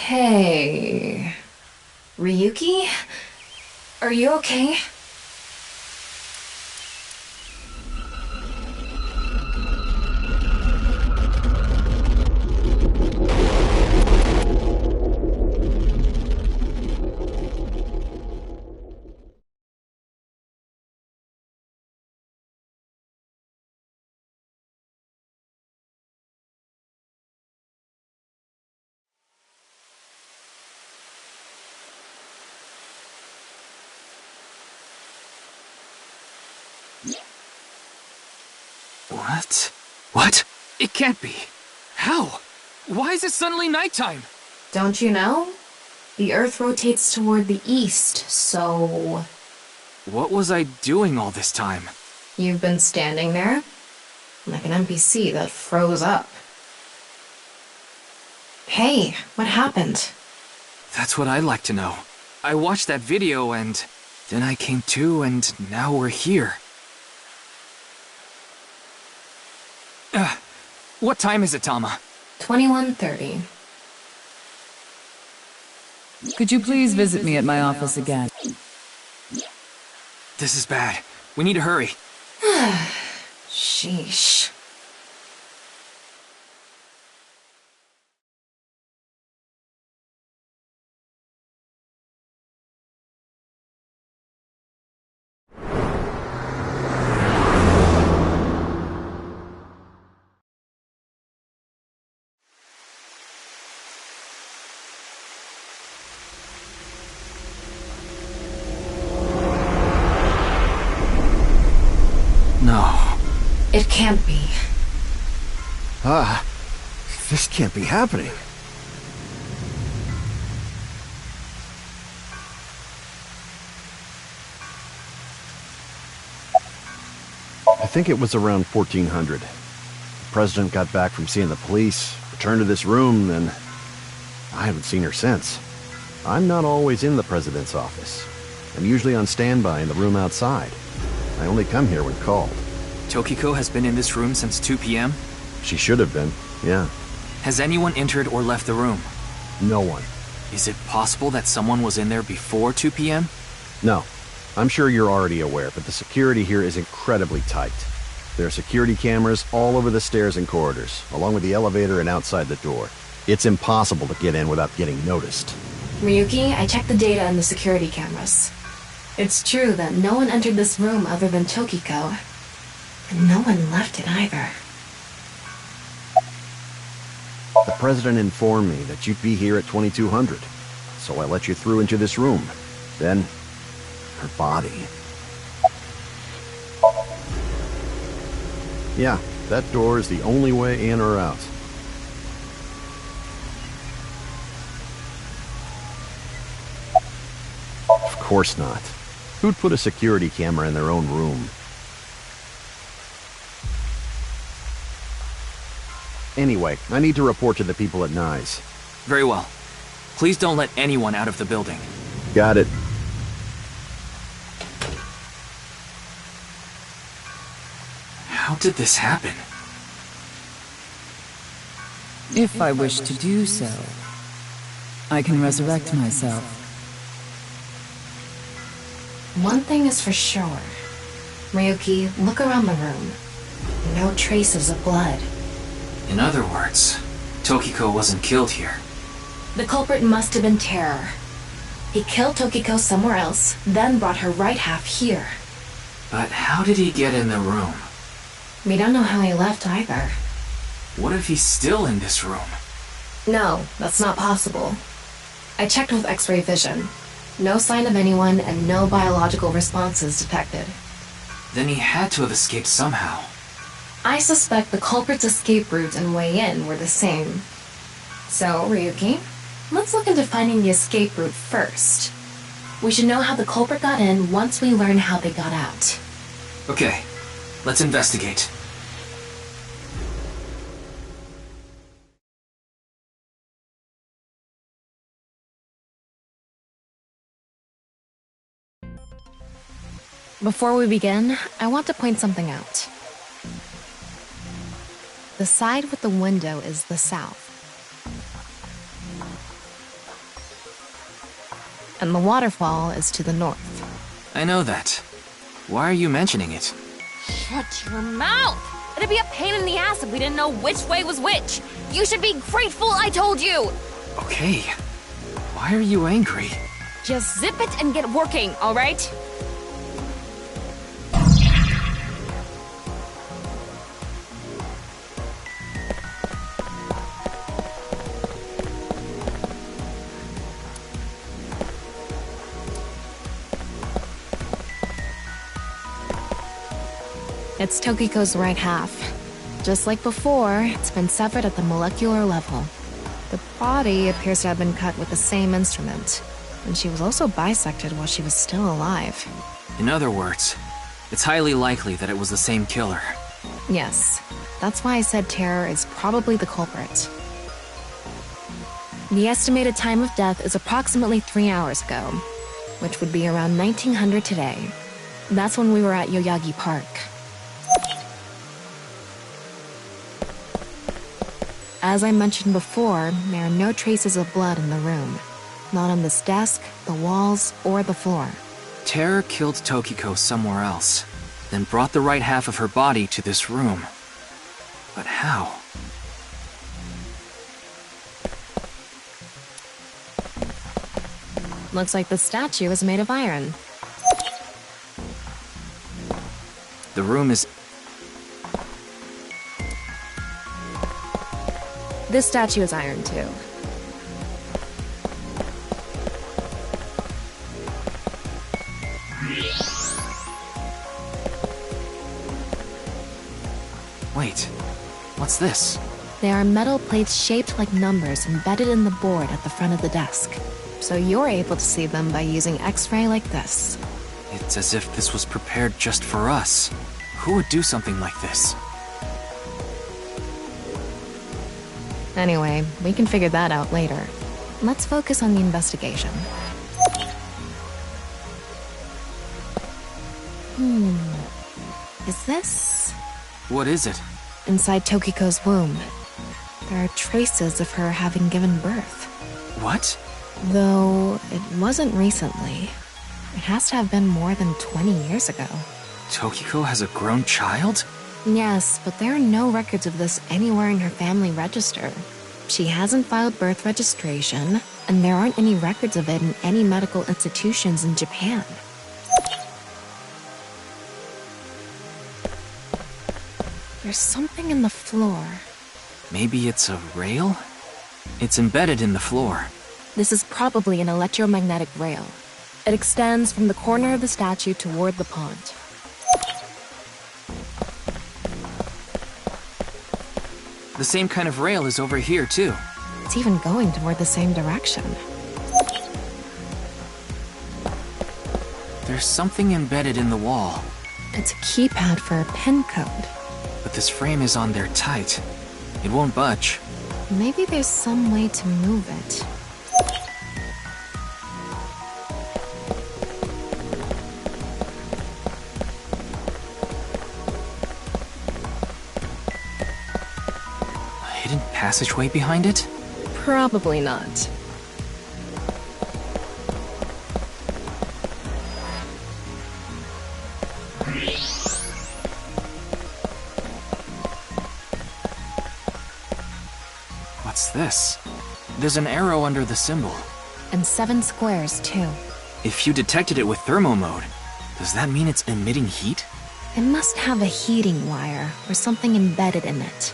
Hey... Ryuki? Are you okay? What? What? It can't be. How? Why is it suddenly nighttime? Don't you know? The Earth rotates toward the east, so... What was I doing all this time? You've been standing there? Like an NPC that froze up. Hey, what happened? That's what I'd like to know. I watched that video and... then I came to and now we're here. What time is it, Tama? 21:30. Could you please visit me at my office again? This is bad. We need to hurry. Sheesh. No. It can't be. This can't be happening. I think it was around 1400. The president got back from seeing the police, returned to this room, and I haven't seen her since. I'm not always in the president's office. I'm usually on standby in the room outside. I only come here when called. Tokiko has been in this room since 2 p.m.? She should have been, yeah. Has anyone entered or left the room? No one. Is it possible that someone was in there before 2 p.m.? No. I'm sure you're already aware, but the security here is incredibly tight. There are security cameras all over the stairs and corridors, along with the elevator and outside the door. It's impossible to get in without getting noticed. Ryuki, I checked the data in the security cameras. It's true that no one entered this room other than Tokiko. And no one left it either. The president informed me that you'd be here at 2200, so I let you through into this room. Then, her body. Yeah, that door is the only way in or out. Of course not. Who'd put a security camera in their own room? Anyway, I need to report to the people at Nye's. Very well. Please don't let anyone out of the building. Got it. How did this happen? If I wish to do so, I can resurrect myself. One thing is for sure. Ryuki, look around the room. No traces of blood. In other words, Tokiko wasn't killed here. The culprit must have been Terror. He killed Tokiko somewhere else, then brought her right half here. But how did he get in the room? We don't know how he left either. What if he's still in this room? No, that's not possible. I checked with X-ray vision. No sign of anyone and no biological responses detected. Then he had to have escaped somehow. I suspect the culprit's escape route and way in were the same. So, Ryuki, let's look into finding the escape route first. We should know how the culprit got in once we learn how they got out. Okay, let's investigate. Before we begin, I want to point something out. The side with the window is the south. And the waterfall is to the north. I know that. Why are you mentioning it? Shut your mouth! It'd be a pain in the ass if we didn't know which way was which. You should be grateful I told you! Okay. Why are you angry? Just zip it and get working, alright? It's Tokiko's right half. Just like before, it's been severed at the molecular level. The body appears to have been cut with the same instrument, and she was also bisected while she was still alive. In other words, it's highly likely that it was the same killer. Yes, that's why I said Terror is probably the culprit. The estimated time of death is approximately 3 hours ago, which would be around 1900 today. That's when we were at Yoyagi Park. As I mentioned before, there are no traces of blood in the room. Not on this desk, the walls, or the floor. Terror killed Tokiko somewhere else, then brought the right half of her body to this room. But how? Looks like the statue is made of iron. The room is... This statue is iron, too. Wait, what's this? They are metal plates shaped like numbers embedded in the board at the front of the desk. So you're able to see them by using X-ray like this. It's as if this was prepared just for us. Who would do something like this? Anyway, we can figure that out later. Let's focus on the investigation. Is this... What is it? Inside Tokiko's womb. There are traces of her having given birth. What? Though it wasn't recently. It has to have been more than 20 years ago. Tokiko has a grown child? Yes, but there are no records of this anywhere in her family register. She hasn't filed birth registration, and there aren't any records of it in any medical institutions in Japan. There's something in the floor. Maybe it's a rail? It's embedded in the floor. This is probably an electromagnetic rail. It extends from the corner of the statue toward the pond. The same kind of rail is over here, too. It's even going toward the same direction. There's something embedded in the wall. It's a keypad for a pin code. But this frame is on there tight. It won't budge. Maybe there's some way to move it. Hidden passageway behind it? Probably not. What's this? There's an arrow under the symbol. And 7 squares, too. If you detected it with thermo mode, Does that mean it's emitting heat? It must have a heating wire or something embedded in it.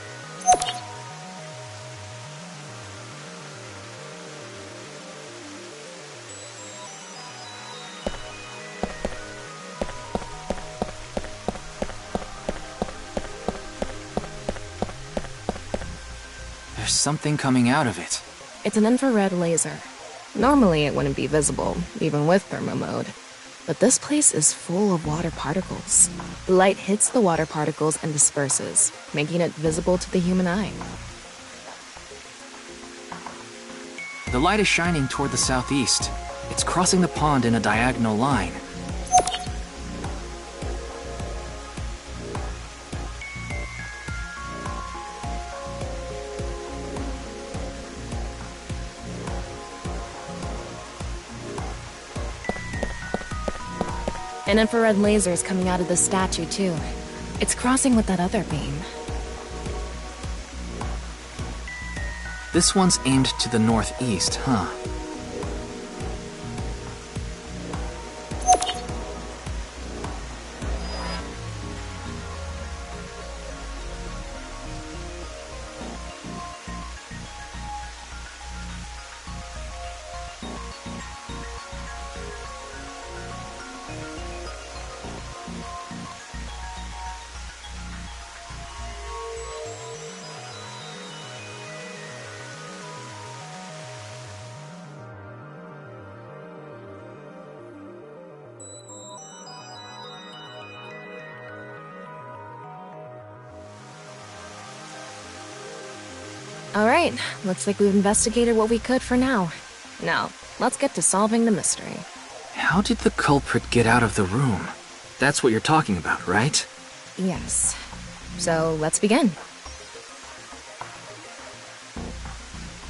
There's something coming out of it. It's an infrared laser. Normally it wouldn't be visible, even with thermo mode. But this place is full of water particles. The light hits the water particles and disperses, making it visible to the human eye. The light is shining toward the southeast. It's crossing the pond in a diagonal line. An infrared laser is coming out of the statue, too. It's crossing with that other beam. This one's aimed to the northeast, huh? Alright, looks like we've investigated what we could for now. Now, let's get to solving the mystery. How did the culprit get out of the room? That's what you're talking about, right? Yes. So, let's begin.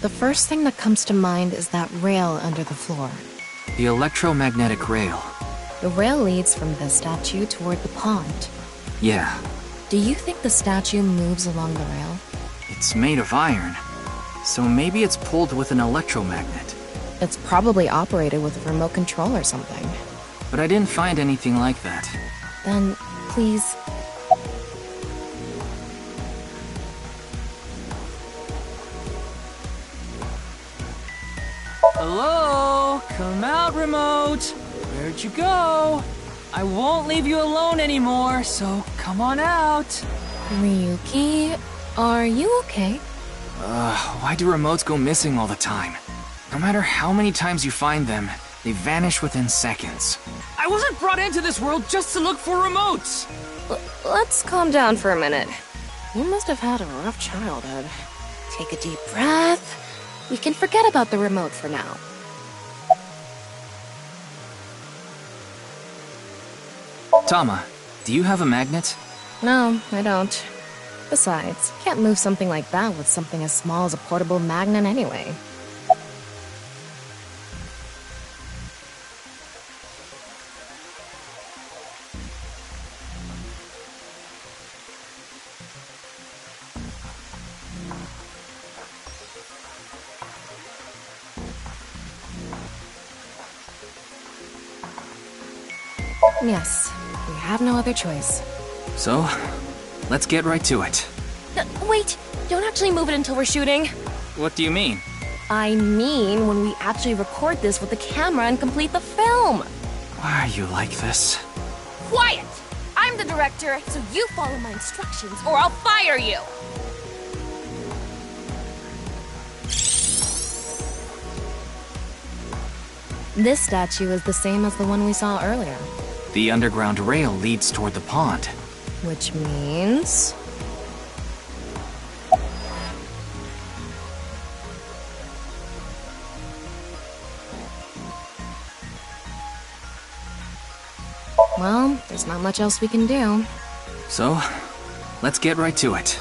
The first thing that comes to mind is that rail under the floor. The electromagnetic rail. The rail leads from the statue toward the pond. Yeah. Do you think the statue moves along the rail? It's made of iron, so maybe it's pulled with an electromagnet. It's probably operated with a remote control or something. But I didn't find anything like that. Then, please... Hello? Come out, remote! Where'd you go? I won't leave you alone anymore, so come on out! Ryuki, are you okay? Why do remotes go missing all the time? No matter how many times you find them, they vanish within seconds. I wasn't brought into this world just to look for remotes! Let's calm down for a minute. You must have had a rough childhood. Take a deep breath. We can forget about the remote for now. Tama, do you have a magnet? No, I don't. Besides, can't move something like that with something as small as a portable magnet anyway. Yes, we have no other choice. So, let's get right to it. Wait, don't actually move it until we're shooting. What do you mean? I mean when we actually record this with the camera and complete the film. Why are you like this? Quiet! I'm the director, so you follow my instructions or I'll fire you! This statue is the same as the one we saw earlier. The underground rail leads toward the pond. Which means... Well, there's not much else we can do. So, let's get right to it.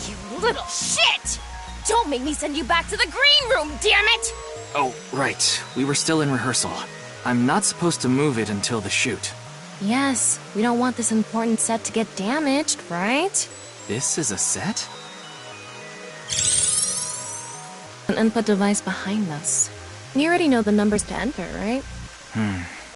You little shit! Don't make me send you back to the green room, damn it! Oh, right. We were still in rehearsal. I'm not supposed to move it until the shoot. Yes, we don't want this important set to get damaged, right? This is a set? An input device behind us. You already know the numbers to enter, right?